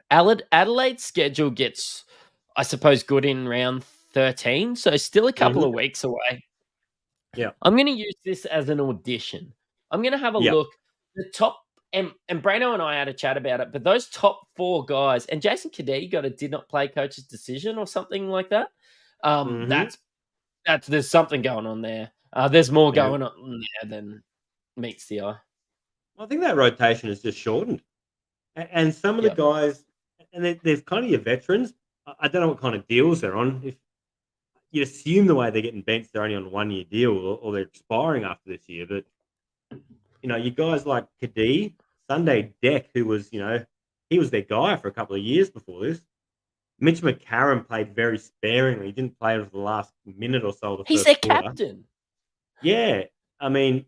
Adelaide's schedule gets, I suppose, good in round 13, so still a couple of weeks away.
Yeah.
I'm going to use this as an audition. I'm going to have a look. The top, and Brano and I had a chat about it, but those top 4 guys, and Jason Kadee got a did not play coach's decision or something like that. That's there's something going on there. There's more going on there than meets the eye.
I think that rotation is just shortened. And some of the guys, and there's kind of your veterans. I don't know what kind of deals they're on. If you assume the way they're getting benched, they're only on a 1-year deal or they're expiring after this year. But, you guys like Kadee, Sunday Deck, who was, he was their guy for a couple of years before this. Mitch McCarron played very sparingly. He didn't play for the last minute or so of the
He's
first
their
quarter.
captain.
Yeah. I mean,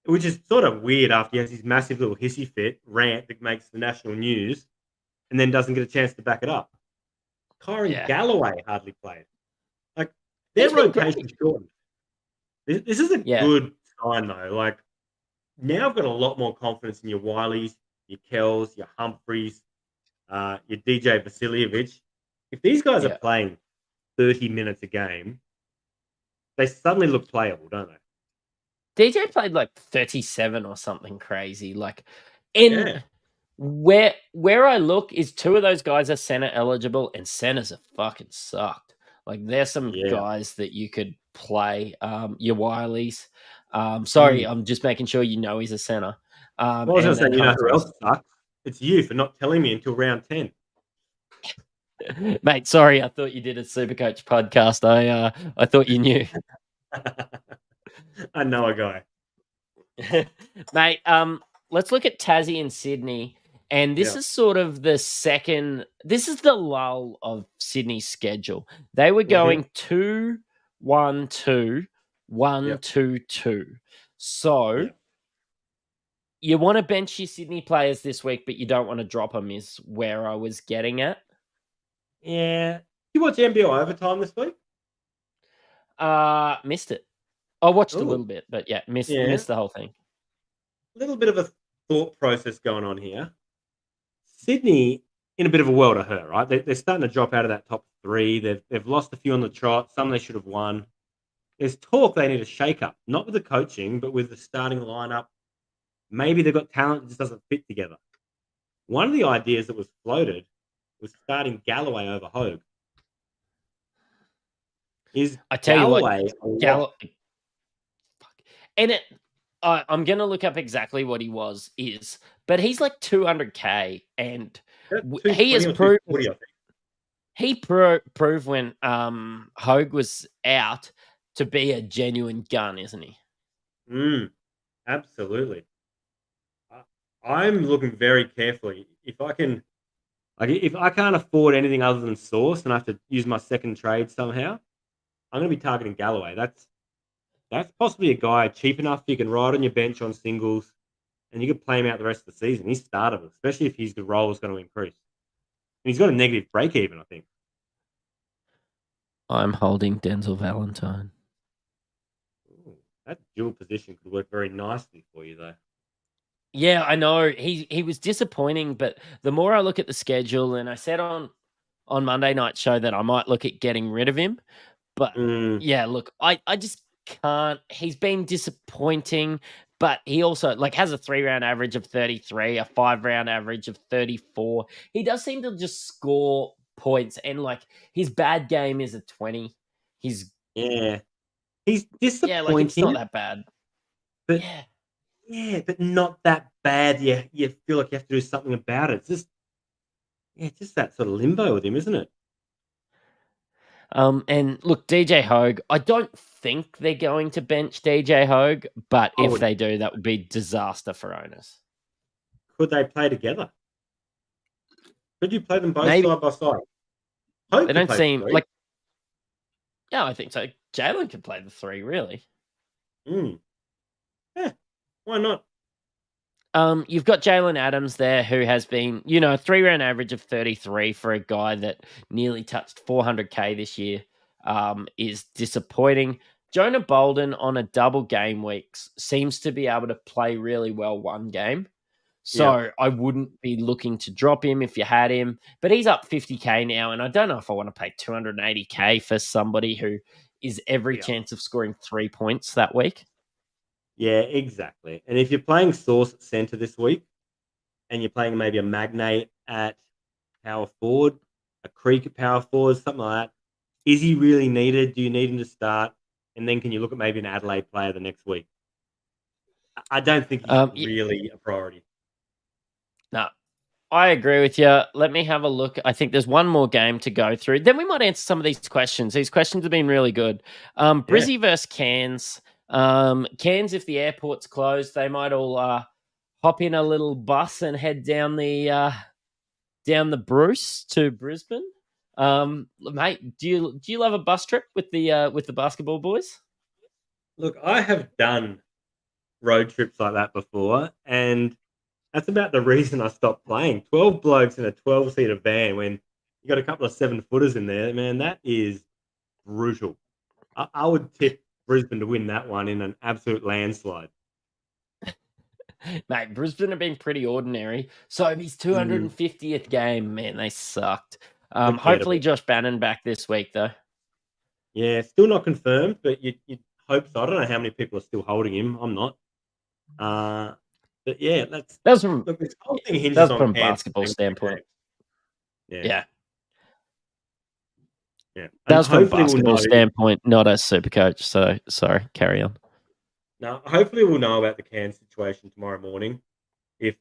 which is sort of weird after he has his massive little hissy fit rant that makes the national news and then doesn't get a chance to back it up. Kyron Galloway hardly played. Like, their rotation shortened. This is a good sign, though. Like, now I've got a lot more confidence in your Wileys, your Kells, your Humphreys, your DJ Vasiljevic. If these guys are playing 30 minutes a game, they suddenly look playable, don't they?
DJ played like 37 or something crazy. Like, where I look is 2 of those guys are center eligible, and centers are fucking sucked. Like, there's some guys that you could play. Your Wileys. Sorry, I'm just making sure he's a center.
Well, I was going to say, you know who else sucks? It's you for not telling me until round 10.
Mate, sorry, I thought you did a Supercoach podcast. I thought you knew.
I know a guy.
Mate, let's look at Tassie and Sydney. And this is sort of this is the lull of Sydney's schedule. They were going 2-1-2, 1-2-2. So you want to bench your Sydney players this week, but you don't want to drop them, is where I was getting at.
Yeah. You watch NBL overtime this week?
Missed it. I watched a little bit, but missed the whole thing.
A little bit of a thought process going on here. Sydney in a bit of a world of hurt, right? They're starting to drop out of that top 3. They've lost a few on the trot. Some they should have won. There's talk they need a shake-up, not with the coaching, but with the starting lineup. Maybe they've got talent that just doesn't fit together. One of the ideas that was floated was starting Galloway over Hogue.
I tell you what, and I'm going to look up exactly what he is, but he's like 200K, and he has proved proved when Hogue was out to be a genuine gun, isn't he?
Absolutely. I'm looking very carefully. If I can't afford anything other than Sauce and I have to use my second trade somehow, I'm going to be targeting Galloway. That's possibly a guy cheap enough you can ride on your bench on singles, and you could play him out the rest of the season. He's startable, especially if his role is going to increase. And he's got a negative break even, I think.
I'm holding Denzel Valentine.
Ooh, that dual position could work very nicely for you, though.
Yeah, I know. He was disappointing, but the more I look at the schedule, and I said on Monday night show that I might look at getting rid of him. But look, I just can't. He's been disappointing, but he also has a 3-round average of 33, a 5-round average of 34. He does seem to just score points, and his bad game is a 20. He's
He's
it's
disappointing,
not that bad.
but
Yeah.
but not that bad. You feel like you have to do something about it. It's just that sort of limbo with him, isn't it?
And look, DJ Hogue, I don't think they're going to bench DJ Hogue, but
I
if
would.
they do, that would be disaster for owners.
Could they play together? Could you play them both
Maybe
side by side? Hope
they
could
don't
play
seem
for 3.
like. Yeah, I think so. Jalen could play the 3, really.
Mm. Yeah, why not?
You've got Jalen Adams there, who has been, a 3-round average of 33 for a guy that nearly touched 400K this year. Is disappointing. Jonah Bolden on a double game weeks seems to be able to play really well one game. So I wouldn't be looking to drop him if you had him, but he's up 50K now, and I don't know if I want to pay 280K for somebody who is every
Yeah.
chance of scoring 3 points that week.
Yeah, exactly. And if you're playing Source at centre this week, and you're playing maybe a Magnate at power forward, a Creek at power forward, something like that, is he really needed? Do you need him to start? And then can you look at maybe an Adelaide player the next week? I don't think he's really a priority.
No, I agree with you. Let me have a look. I think there's one more game to go through. Then we might answer some of these questions. These questions have been really good. Brizzy versus Cairns. Cairns, if the airport's closed, they might all hop in a little bus and head down the Bruce to Brisbane. Mate, do you love a bus trip with the basketball boys?
Look, I have done road trips like that before, and that's about the reason I stopped playing. 12 blokes in a 12-seater van when you got a couple of 7-footers in there, man, that is brutal. I would tip Brisbane to win that one in an absolute landslide.
Mate, Brisbane have been pretty ordinary. So his 250th game, man, they sucked. Hopefully Josh Bannon back this week, though.
Yeah, still not confirmed, but you'd hope so. I don't know how many people are still holding him. I'm not. But yeah,
That's from
look, this whole thing hinges on
from a
Cairns
basketball
playing
standpoint.
Yeah.
That
And
was from a
hopefully
basketball
we'll know.
standpoint, not a super coach. So sorry, carry on.
Now, hopefully we'll know about the Cairns situation tomorrow morning if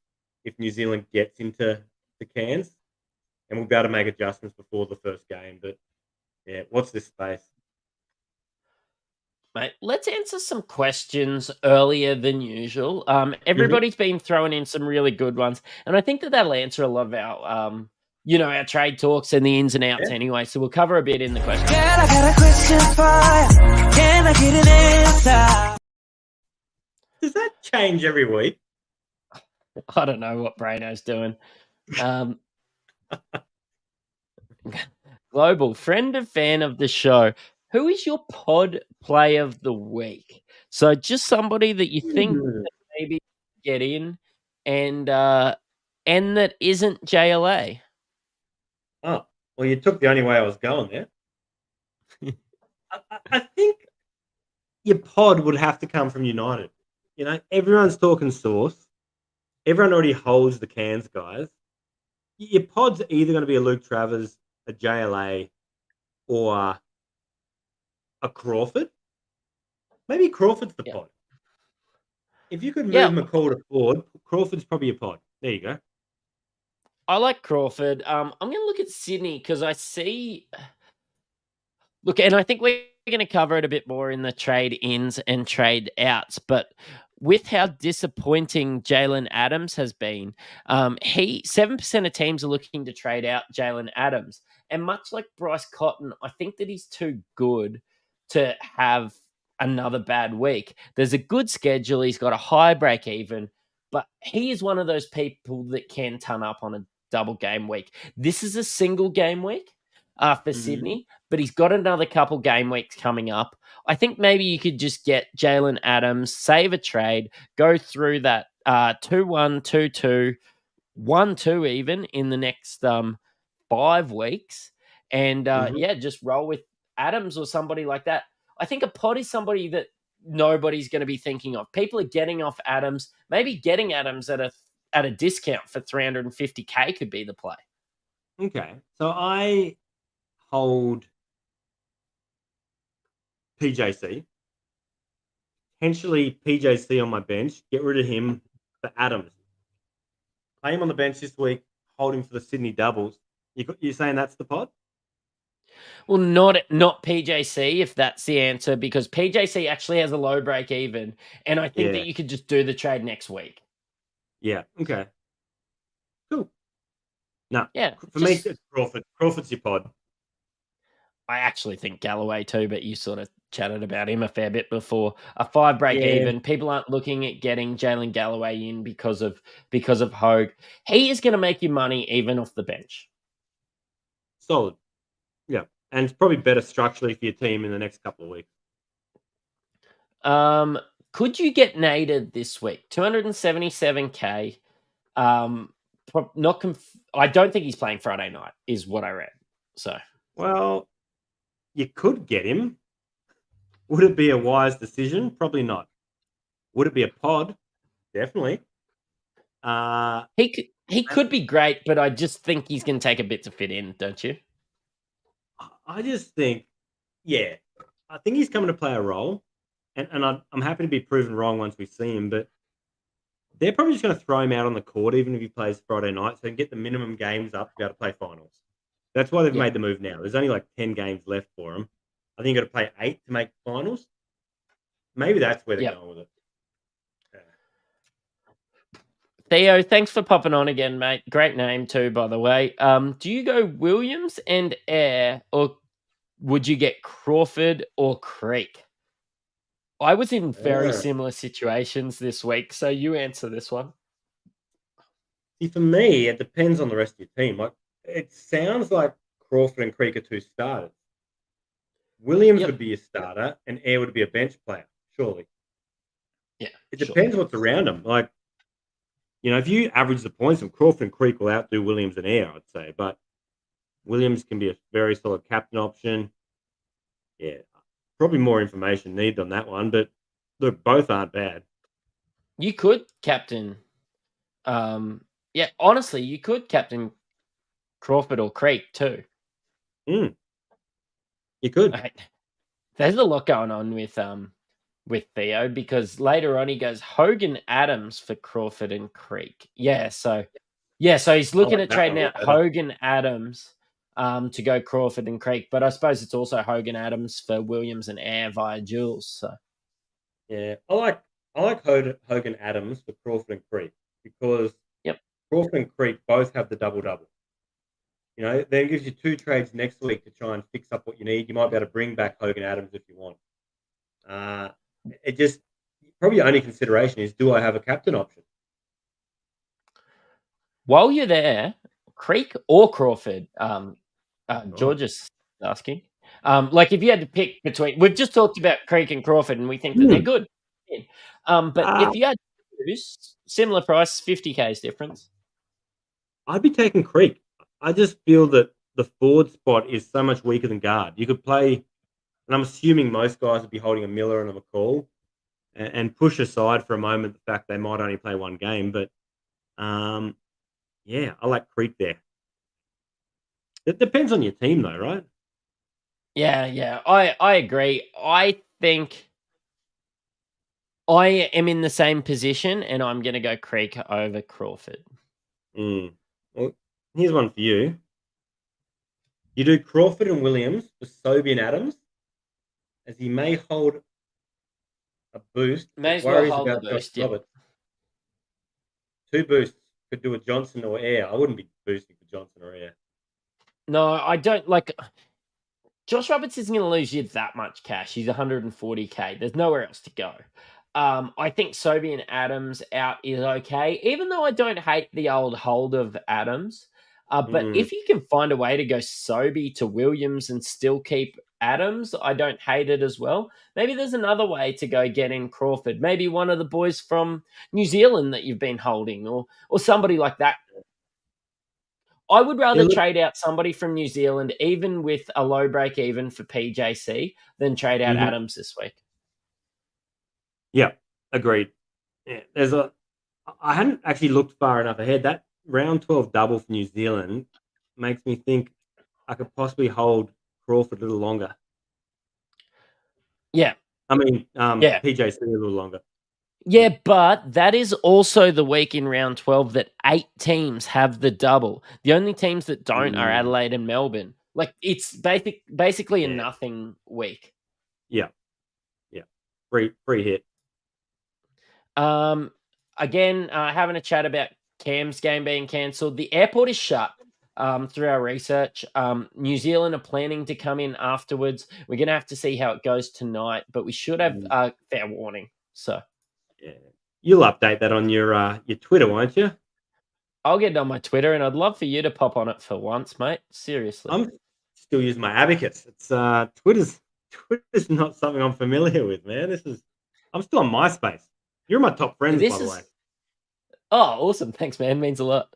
New Zealand gets into the Cairns, and we'll be able to make adjustments before the first game. But yeah, what's this space?
Mate, let's answer some questions earlier than usual. Everybody's been throwing in some really good ones, and I think that'll answer a lot of our our trade talks and the ins and outs anyway. So we'll cover a bit in the questions.
Girl, I got a question for you. Can I get an answer?
Does that change every week?
I don't know what Braino's doing. Global friend and fan of the show. Who is your pod play of the week? So just somebody that you think that maybe get in and that isn't JLA.
Oh, well, you took the only way I was going there. I think your pod would have to come from United. Everyone's talking Source. Everyone already holds the Cairns guys. Your pod's either going to be a Luke Travers, a JLA, or a Crawford. Maybe Crawford's the pod. If you could move McCall to forward, Crawford's probably your pod. There you go.
I like Crawford. I'm going to look at Sydney because I see. Look, and I think we're going to cover it a bit more in the trade ins and trade outs, but with how disappointing Jalen Adams has been, 7% of teams are looking to trade out Jalen Adams. And much like Bryce Cotton, I think that he's too good to have another bad week. There's a good schedule. He's got a high break even, but he is one of those people that can turn up on a double game week. This is a single game week for Sydney, but he's got another couple game weeks coming up. I think maybe you could just get Jalen Adams, save a trade, go through that 2-1, 2-2, 1-2 even in the next 5 weeks. And just roll with Adams or somebody like that. I think a pod is somebody that nobody's going to be thinking of. People are getting off Adams. Maybe getting Adams at a discount for 350K could be the play.
Okay. So I hold PJC. Potentially PJC on my bench. Get rid of him for Adams. Play him on the bench this week. Hold him for the Sydney doubles. You're saying that's the pod?
Well, not PJC if that's the answer, because PJC actually has a low break even, and I think
Yeah.
that you could just do the trade next week.
Yeah. Okay. Cool. No.
Yeah,
For me, it's Crawford. Crawford's your pod.
I actually think Galloway too, but you sort of chatted about him a fair bit before. A 5 break
Yeah.
even. People aren't looking at getting Jalen Galloway in because of Hogue. He is going to make you money even off the bench.
Solid. Yeah. And it's probably better structurally for your team in the next couple of weeks.
Could you get Nader this week? 277K. I don't think he's playing Friday night, is what I read. So,
well, you could get him. Would it be a wise decision? Probably not. Would it be a pod? Definitely.
He could be great, but I just think he's going to take a bit to fit in, don't you?
I just think, yeah, I think he's coming to play a role, and I'm happy to be proven wrong once we see him, but they're probably just going to throw him out on the court even if he plays Friday night so he can get the minimum games up to be able to play finals. That's why they've made the move now. There's only like 10 games left for him. I think you've got to play 8 to make finals. Maybe that's where they're going with it.
Theo, thanks for popping on again, mate. Great name too, by the way. Do you go Williams and Air, or would you get Crawford or Creek? I was in very similar situations this week, so you answer this one.
See, for me, it depends on the rest of your team. Like, it sounds like Crawford and Creek are 2 starters. Williams would be a starter, and Air would be a bench player, surely.
Yeah,
it depends what's around them. Like, if you average the points, of Crawford and Creek will outdo Williams and Air, I'd say. But Williams can be a very solid captain option. Yeah, probably more information needed on that one. But look, both aren't bad.
You could captain. Honestly, you could captain Crawford or Creek too.
You could.
There's a lot going on with Theo, because later on he goes Hogan Adams for Crawford and Creek. So he's looking at trading out Hogan Adams to go Crawford and Creek, but I suppose it's also Hogan Adams for Williams and Air via Jules. So
yeah, I like Hogan Adams for Crawford and Creek because Crawford and Creek both have the double. Then it gives you 2 trades next week to try and fix up what you need. You might be able to bring back Hogan Adams if you want. It just probably only consideration is, do I have a captain option?
While you're there, Creek or Crawford, George is asking. Like if you had to pick between, we've just talked about Creek and Crawford, and we think that they're good. But if you had to choose, similar price, 50K's difference.
I'd be taking Creek. I just feel that the forward spot is so much weaker than guard. You could play, and I'm assuming most guys would be holding a Miller and a McCall, and push aside for a moment the fact they might only play one game. But I like Creek there. It depends on your team, though, right?
Yeah, I agree. I think I am in the same position, and I'm going to go Creek over Crawford.
Well, here's one for you. You do Crawford and Williams for Sobey and Adams, as he may hold a boost.
May as well hold the boost,
Roberts. 2 boosts could do a Johnson or Air. I wouldn't be boosting for Johnson or Air.
No, I don't like. Josh Roberts isn't going to lose you that much cash. He's 140K. There's nowhere else to go. I think Sobey and Adams out is okay, even though I don't hate the old hold of Adams. But if you can find a way to go Sobey to Williams and still keep Adams, I don't hate it as well. Maybe there's another way to go get in Crawford. Maybe one of the boys from New Zealand that you've been holding, or somebody like that. I would rather trade out somebody from New Zealand, even with a low break even for PJC, than trade out Adams this week.
Yeah, agreed. Yeah, I hadn't actually looked far enough ahead. That round 12 double for New Zealand makes me think I could possibly hold Crawford a little longer.
Yeah.
I mean,
Yeah.
PJC a little longer.
Yeah, but that is also the week in round 12 that 8 teams have the double. The only teams that don't are Adelaide and Melbourne. Like, it's basically a
Yeah.
nothing week.
Yeah. Free hit.
Again, having a chat about Cam's game being cancelled. The airport is shut. Through our research, New Zealand are planning to come in afterwards. We're going to have to see how it goes tonight, but we should have fair warning. So,
yeah, you'll update that on your Twitter, won't you?
I'll get it on my Twitter, and I'd love for you to pop on it for once, mate. Seriously,
I'm still using my abacus. It's Twitter's not something I'm familiar with, man. I'm still on MySpace. You're my top friends, by the way.
Oh, awesome! Thanks, man. Means a lot.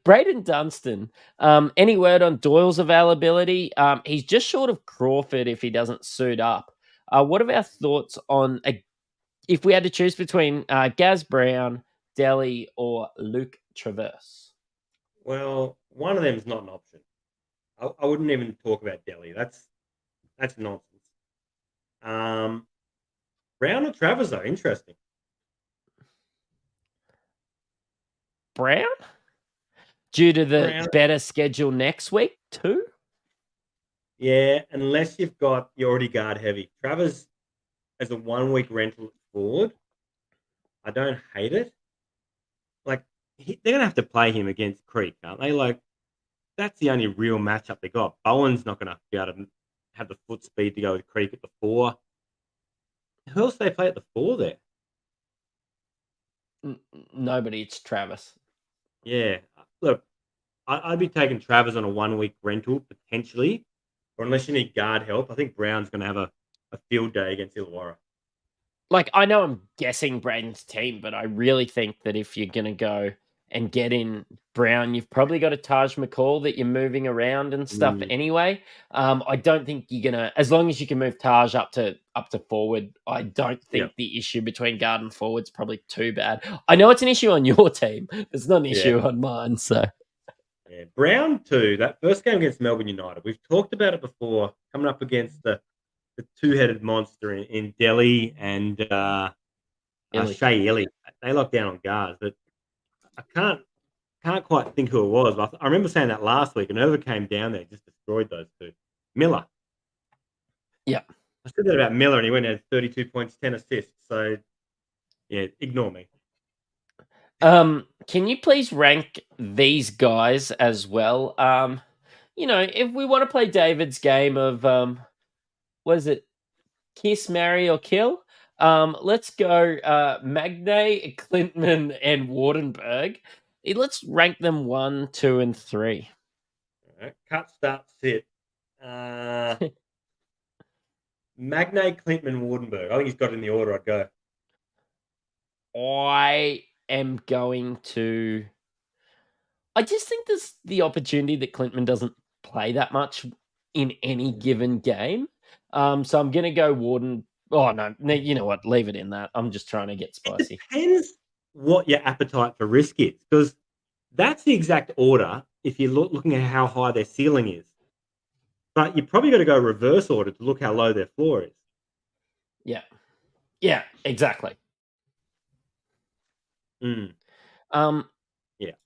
Braden Dunstan. Any word on Doyle's availability? He's just short of Crawford if he doesn't suit up. What are our thoughts on if we had to choose between Gaz Brown, Delhi, or Luke Traverse?
Well, one of them is not an option. I wouldn't even talk about Delhi. That's nonsense. Brown or Travers, though, interesting.
Brown? Due to the better schedule next week, too?
Yeah, unless you're already guard heavy. Travers, as a 1 week rental forward, I don't hate it. Like, they're going to have to play him against Creek, aren't they? Like, that's the only real matchup they got. Bowen's not going to be able to have the foot speed to go with Creek at the 4. Who else do they play at the 4 there?
Nobody. It's Travis.
Yeah. Look, I'd be taking Travers on a 1 week rental, potentially. Or unless you need guard help, I think Brown's going to have a field day against Illawarra.
Like, I know I'm guessing Braden's team, but I really think that if you're going to go and get in Brown, you've probably got a Taj McCall that you're moving around and stuff anyway. I don't think you're going to, as long as you can move Taj up to forward, I don't think the issue between guard and forward's probably too bad. I know it's an issue on your team. It's not an issue on mine, so.
Yeah, Brown too, that first game against Melbourne United, we've talked about it before, coming up against the two-headed monster in Delhi and Shea Illy. They locked down on guards, but I can't quite think who it was. But I remember saying that last week, and whoever came down there just destroyed those two. Miller.
Yeah.
I said that about Miller, and he went and had 32 points, 10 assists. So, yeah, ignore me.
Can you please rank these guys as well? If we want to play David's game of what is it? Kiss, marry, or kill? Let's go Magnay, Clintman, and Wardenberg. Let's rank them 1, 2, and 3.
All right. Cut, start, sit. Magnay, Clintman, Wardenberg. I think he's got it in the order I'd go.
I am going to. I just think there's the opportunity that Clintman doesn't play that much in any given game. So I'm going to go Warden. Oh, no, you know what? Leave it in that. I'm just trying to get spicy.
It depends what your appetite for risk is, because that's the exact order if you're looking at how high their ceiling is. But you probably got to go reverse order to look how low their floor is.
Yeah. Yeah, exactly.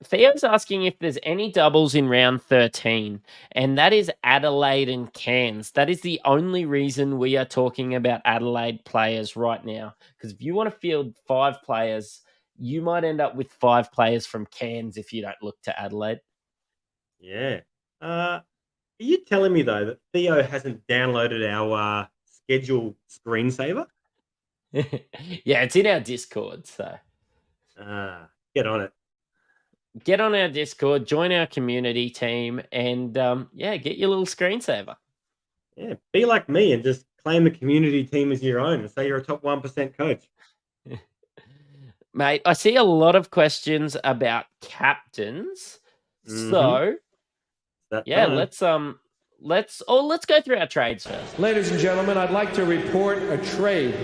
Theo's asking if there's any doubles in round 13, and that is Adelaide and Cairns. That is the only reason we are talking about Adelaide players right now. Because if you want to field 5 players, you might end up with 5 players from Cairns if you don't look to Adelaide.
Yeah. Are you telling me, though, that Theo hasn't downloaded our schedule screensaver?
Yeah, it's in our Discord, so.
Get on it.
Get on our Discord, join our community team, and get your little screensaver.
Yeah, be like me and just claim the community team as your own and say you're a top 1% coach.
Mate, I see a lot of questions about captains. So, let's go through our trades first.
Ladies and gentlemen, I'd like to report a trade.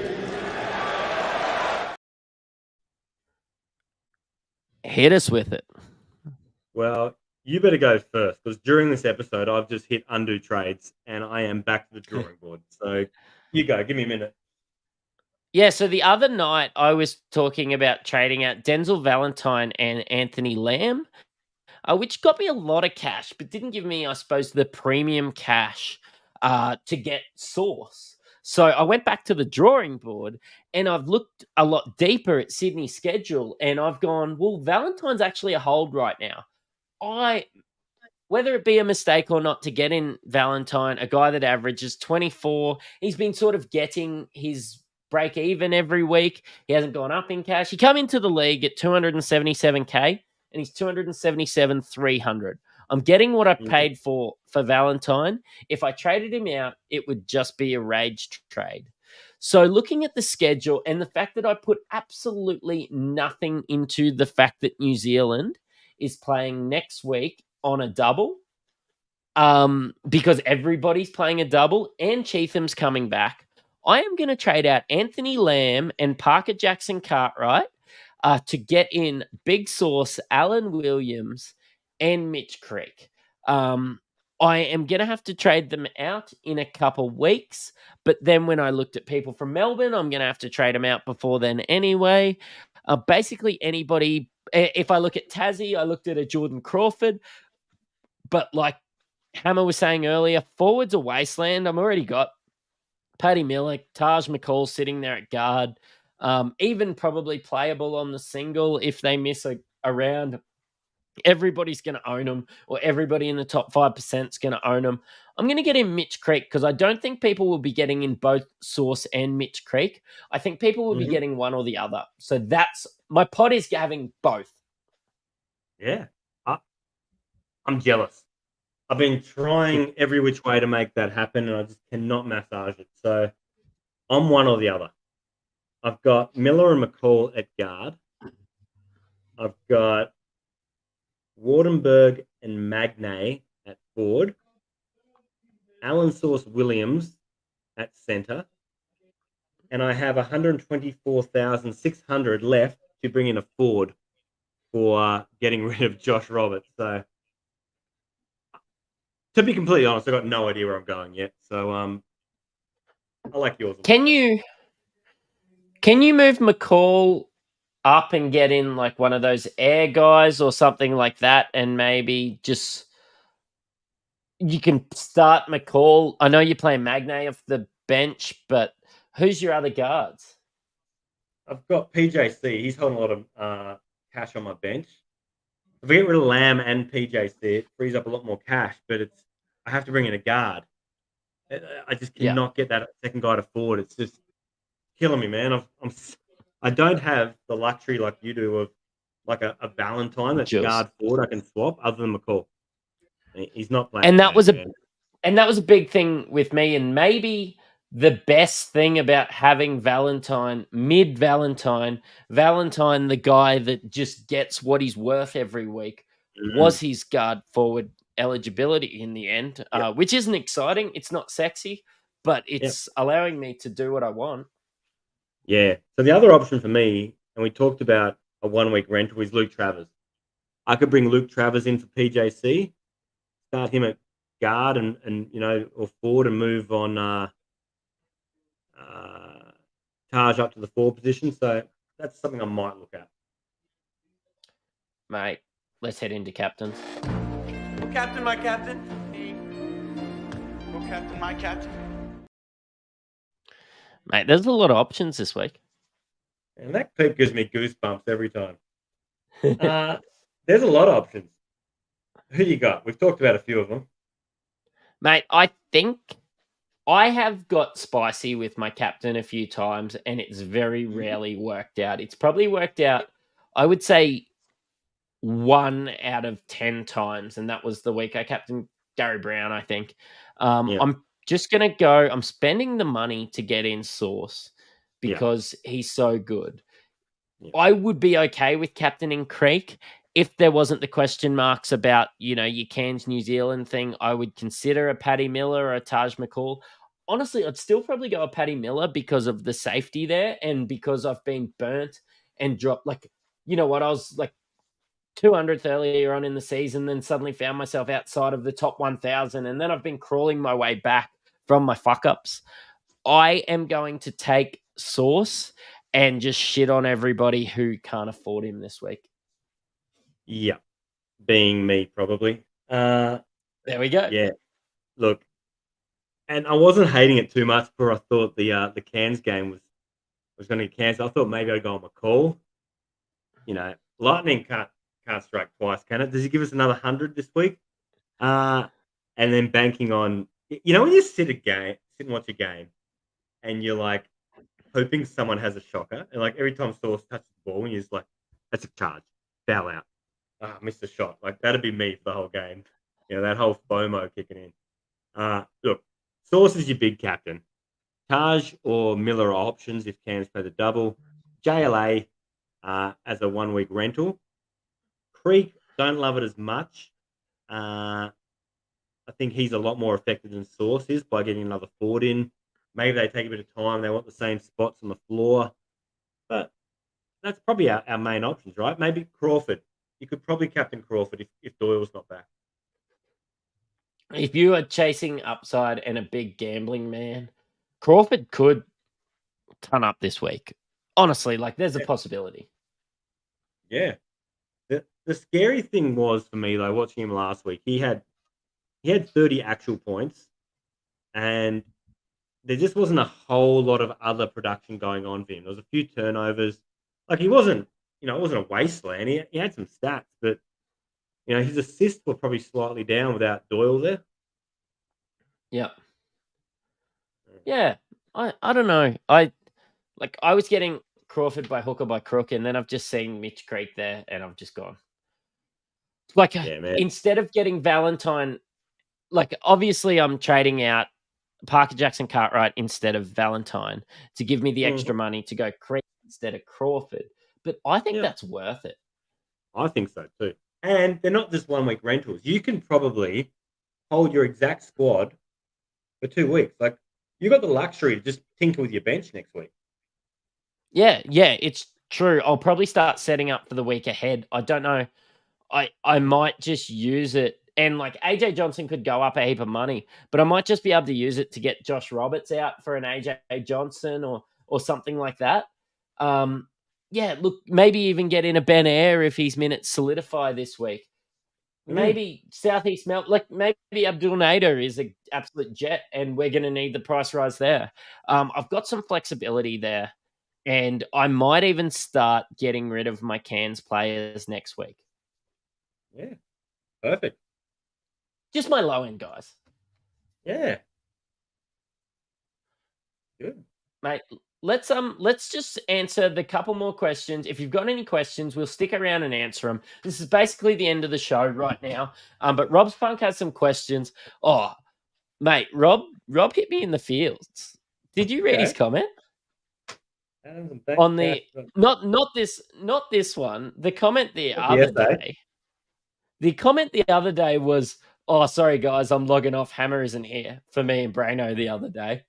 Hit us with it.
Well, you better go first because during this episode, I've just hit undo trades and I am back to the drawing board. So you go. Give me a minute.
Yeah, so the other night I was talking about trading out Denzel Valentine and Anthony Lamb, which got me a lot of cash, but didn't give me, I suppose, the premium cash to get Source. So I went back to the drawing board and I've looked a lot deeper at Sydney's schedule and I've gone, well, Valentine's actually a hold right now. Whether it be a mistake or not to get in Valentine, a guy that averages 24, he's been sort of getting his break even every week. He hasn't gone up in cash. He come into the league at 277K and he's 277,300. I'm getting what I paid for Valentine. If I traded him out, it would just be a rage trade. So looking at the schedule and the fact that I put absolutely nothing into the fact that New Zealand is playing next week on a double, because everybody's playing a double and Chetham's coming back, I am going to trade out Anthony Lamb and Parker Jackson Cartwright to get in Big Sauce, Alan Williams, and Mitch Creek. I am going to have to trade them out in a couple weeks, but then when I looked at people from Melbourne, I'm going to have to trade them out before then anyway. Basically anybody. If I look at Tassie, I looked at a Jordan Crawford, but like Hammer was saying earlier, forwards a wasteland. I've already got Paddy Miller, Taj McCall sitting there at guard, even probably playable on the single if they miss a round. Everybody's going to own them, or everybody in the top 5% is going to own them. I'm going to get in Mitch Creek because I don't think people will be getting in both Source and Mitch Creek. I think people will be getting one or the other. So that's my pot is having both.
Yeah. I'm jealous. I've been trying every which way to make that happen, and I just cannot massage it. So I'm one or the other. I've got Miller and McCall at guard. I've got Wardenberg and Magnay at forward. Alan Source Williams at centre. And I have 124,600 left to bring in a forward for getting rid of Josh Roberts. So to be completely honest, I've got no idea where I'm going yet. So I like yours.
Can you move McCall up and get in like one of those air guys or something like that, and maybe just you can start McCall? I know you're playing Magnay off the bench, but who's your other guards?
I've got PJC. He's holding a lot of cash on my bench. If I get rid of Lamb and PJC, it frees up a lot more cash, but I have to bring in a guard. I just cannot get that second guy to forward. It's just killing me, man. I don't have the luxury like you do of like a Valentine that's guard forward I can swap other than McCall. He's not playing.
And that was a big thing with me. And maybe the best thing about having Valentine, Valentine, the guy that just gets what he's worth every week, was his guard forward eligibility in the end, which isn't exciting. It's not sexy, but it's allowing me to do what I want.
Yeah. So the other option for me, and we talked about a 1 week rental, is Luke Travers. I could bring Luke Travers in for PJC, start him at guard and or forward, and move on Taj up to the forward position. So that's something I might look at.
Mate, let's head into captains.
Oh, Captain, my Captain. Oh, Captain, my Captain.
Mate, there's a lot of options this week.
And that clip gives me goosebumps every time. There's a lot of options. Who you got? We've talked about a few of them.
Mate, I think I have got spicy with my captain a few times, and it's very rarely worked out. It's probably worked out, I would say, 1 out of 10 times, and that was the week I captained Gary Brown, I think. I'm just going to go, I'm spending the money to get in Source because he's so good. Yeah. I would be okay with captaining Creek if there wasn't the question marks about, your Cairns New Zealand thing. I would consider a Paddy Miller or a Taj McCall. Honestly, I'd still probably go a Paddy Miller because of the safety there and because I've been burnt and dropped. Like, you know what? I was like 200th earlier on in the season, then suddenly found myself outside of the top 1,000, and then I've been crawling my way back from my fuck-ups. I am going to take Sauce and just shit on everybody who can't afford him this week.
Yeah, being me probably.
There we go.
Yeah, look, and I wasn't hating it too much before I thought the Cairns game was going to get cancelled. I thought maybe I'd go on McCall. Lightning can't strike twice, can it? Does he give us another 100 this week? And then banking on, when you sit and watch a game, and you're like hoping someone has a shocker, and like every time Sauce touches the ball, and you're just like, that's a charge, foul out, missed a shot. Like that'd be me for the whole game. That whole FOMO kicking in. Look, Sauce is your big captain. Taj or Miller are options if Cairns play the double. JLA as a 1 week rental. Creek, don't love it as much. I think he's a lot more effective than Sauce is by getting another forward in. Maybe they take a bit of time. They want the same spots on the floor. But that's probably our main options, right? Maybe Crawford. You could probably captain Crawford if Doyle's not back.
If you are chasing upside and a big gambling man, Crawford could turn up this week. Honestly, there's a possibility.
Yeah. The scary thing was for me, though, watching him last week, he had 30 actual points, and there just wasn't a whole lot of other production going on for him. There was a few turnovers. He wasn't, it wasn't a wasteland. He had some stats, but, his assists were probably slightly down without Doyle there.
Yeah. Yeah. I don't know. I was getting Crawford by hook or by crook, and then I've just seen Mitch Creek there, and I've just gone. Instead of getting Valentine, obviously I'm trading out Parker Jackson Cartwright instead of Valentine to give me the extra money to go Creek instead of Crawford. But I think that's worth it.
I think so too. And they're not just 1 week rentals. You can probably hold your exact squad for 2 weeks. You got the luxury to just tinker with your bench next week.
Yeah, it's true. I'll probably start setting up for the week ahead. I don't know. I might just use it. And AJ Johnson could go up a heap of money, but I might just be able to use it to get Josh Roberts out for an AJ Johnson or something like that. Look, maybe even get in a Ben Air if his minutes solidify this week. Maybe Southeast Melt, maybe Abdul Nader is an absolute jet, and we're going to need the price rise there. I've got some flexibility there, and I might even start getting rid of my Cairns players next week.
Yeah, perfect.
Just my low end guys.
Yeah. Good.
Mate, let's just answer the couple more questions. If you've got any questions, we'll stick around and answer them. This is basically the end of the show right now. But Rob's Punk has some questions. Oh, mate, Rob hit me in the fields. Did you read his comment? On the not this one. The comment the other day. The comment the other day was, "Oh, sorry guys, I'm logging off. Hammer isn't here," for me and Braino the other day.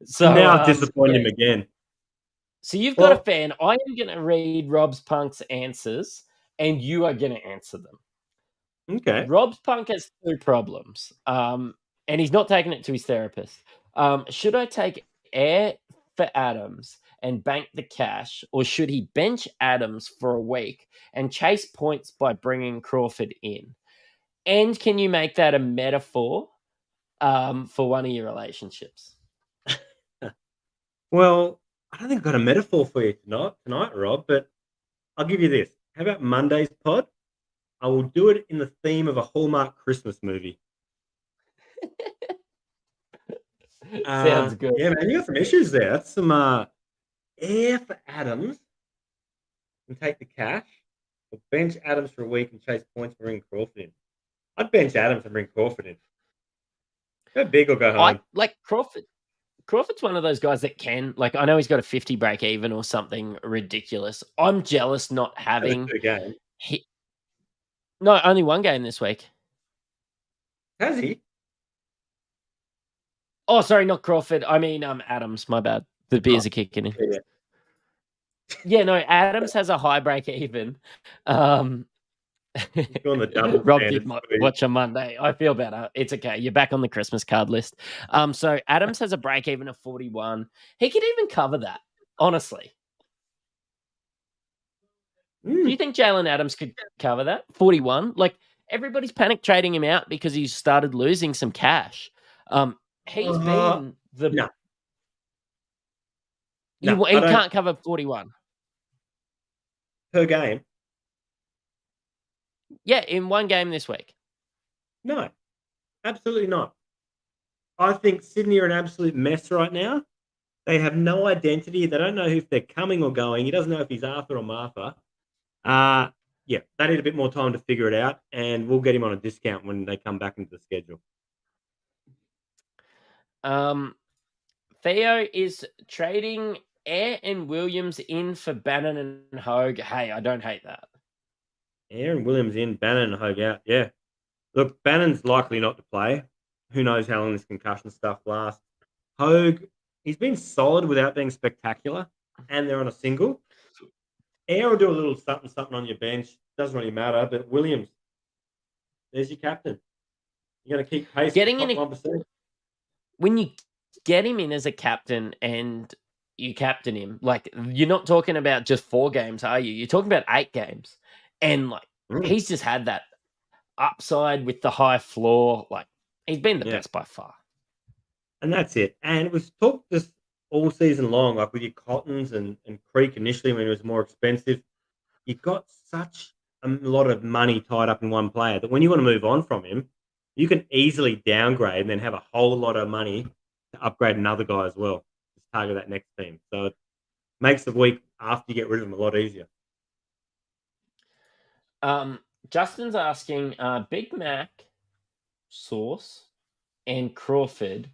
So
now I've disappointed him again.
So you've got a fan. I am going to read Rob's Punk's answers, and you are going to answer them.
Okay.
Rob's Punk has 2 problems, and he's not taking it to his therapist. Should I take Air for Adams and bank the cash, or should he bench Adams for a week and chase points by bringing Crawford in? And can you make that a metaphor for one of your relationships?
Well, I don't think I've got a metaphor for you tonight, Rob, but I'll give you this. How about Monday's pod? I will do it in the theme of a Hallmark Christmas movie.
Sounds good.
Yeah, man, you got some issues there. That's some Air for Adams and take the cash, or bench Adams for a week and chase points for bringing Crawford in. I'd bench Adams and bring Crawford in. Go big or go home.
Crawford's one of those guys that can, I know he's got a 50 break even or something ridiculous. I'm jealous not having. No, only 1 game this week.
Has he?
Oh, sorry, not Crawford. I mean, Adams. My bad. The beers are kicking in. Yeah, no, Adams has a high break even.
You're on the double
Rob
standard
did not
speed.
watch on Monday. I feel better. It's okay. You're back on the Christmas card list. So Adams has a break even of 41. He could even cover that, honestly. Do you think Jalen Adams could cover that? 41? Like, everybody's panic trading him out because he's started losing some cash. He's been the...
No.
He can't cover 41.
Per game?
Yeah, in one game this week.
No, absolutely not. I think Sydney are an absolute mess right now. They have no identity. They don't know if they're coming or going. He doesn't know if he's Arthur or Martha. Yeah, they need a bit more time to figure it out, and we'll get him on a discount when they come back into the schedule.
Theo is trading Air and Williams in for Bannon and Hogue. Hey, I don't hate that.
Air and Williams in, Bannon and Hogue out. Yeah. Look, Bannon's likely not to play. Who knows how long this concussion stuff lasts. Hogue, he's been solid without being spectacular, and they're on a single. Air will do a little something on your bench. Doesn't really matter. But Williams, there's your captain. You're going to keep pace.
Getting in
1%.
When you get him in as a captain and you captain him, like, you're not talking about just 4 games, are you? You're talking about 8 games. And, like, he's just had that upside with the high floor. Like, he's been the best by far. And
that's it. And we've talked this all season long, like with your Cottons and Creek initially when it was more expensive. You got such a lot of money tied up in one player that when you want to move on from him, you can easily downgrade and then have a whole lot of money to upgrade another guy as well. Just target that next team. So it makes the week after you get rid of him a lot easier.
Justin's asking, Big Mac, Sauce, and Crawford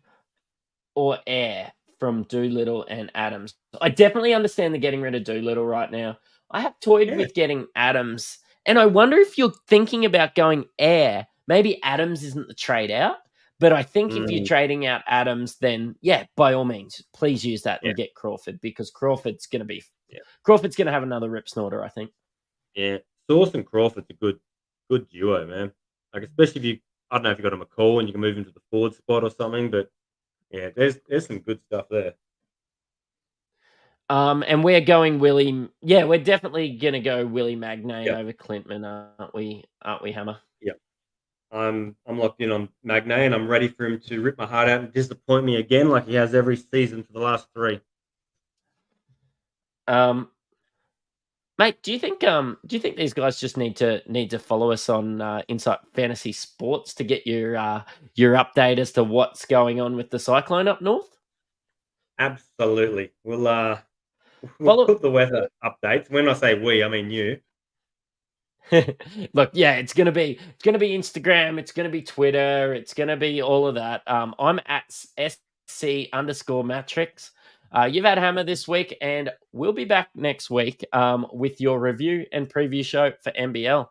or Air from Doolittle and Adams? I definitely understand the getting rid of Doolittle right now. I have toyed with getting Adams, and I wonder if you're thinking about going Air. Maybe Adams isn't the trade out, but I think if you're trading out Adams, then by all means, please use that and get Crawford, because Crawford's going to have another rip snorter, I think.
Yeah, Sauce and Crawford's a good duo, man. Like, especially if you, I don't know if you got a McCall and you can move into the forward spot or something, but yeah, there's some good stuff there.
And we're going Willie. Yeah, we're definitely gonna go Willie Magnay over Clintman, aren't we? Hammer?
Yeah, I'm locked in on Magnay, and I'm ready for him to rip my heart out and disappoint me again, like he has every season for the last 3.
Mate, do you think these guys just need to follow us on Insight Fantasy Sports to get your update as to what's going on with the Cyclone up north?
Absolutely. We'll put the weather updates. When I say we, I mean you.
Look, it's gonna be Instagram, it's gonna be Twitter, it's gonna be all of that. I'm at SC_Matrix. You've had Hammer this week, and we'll be back next week with your review and preview show for NBL.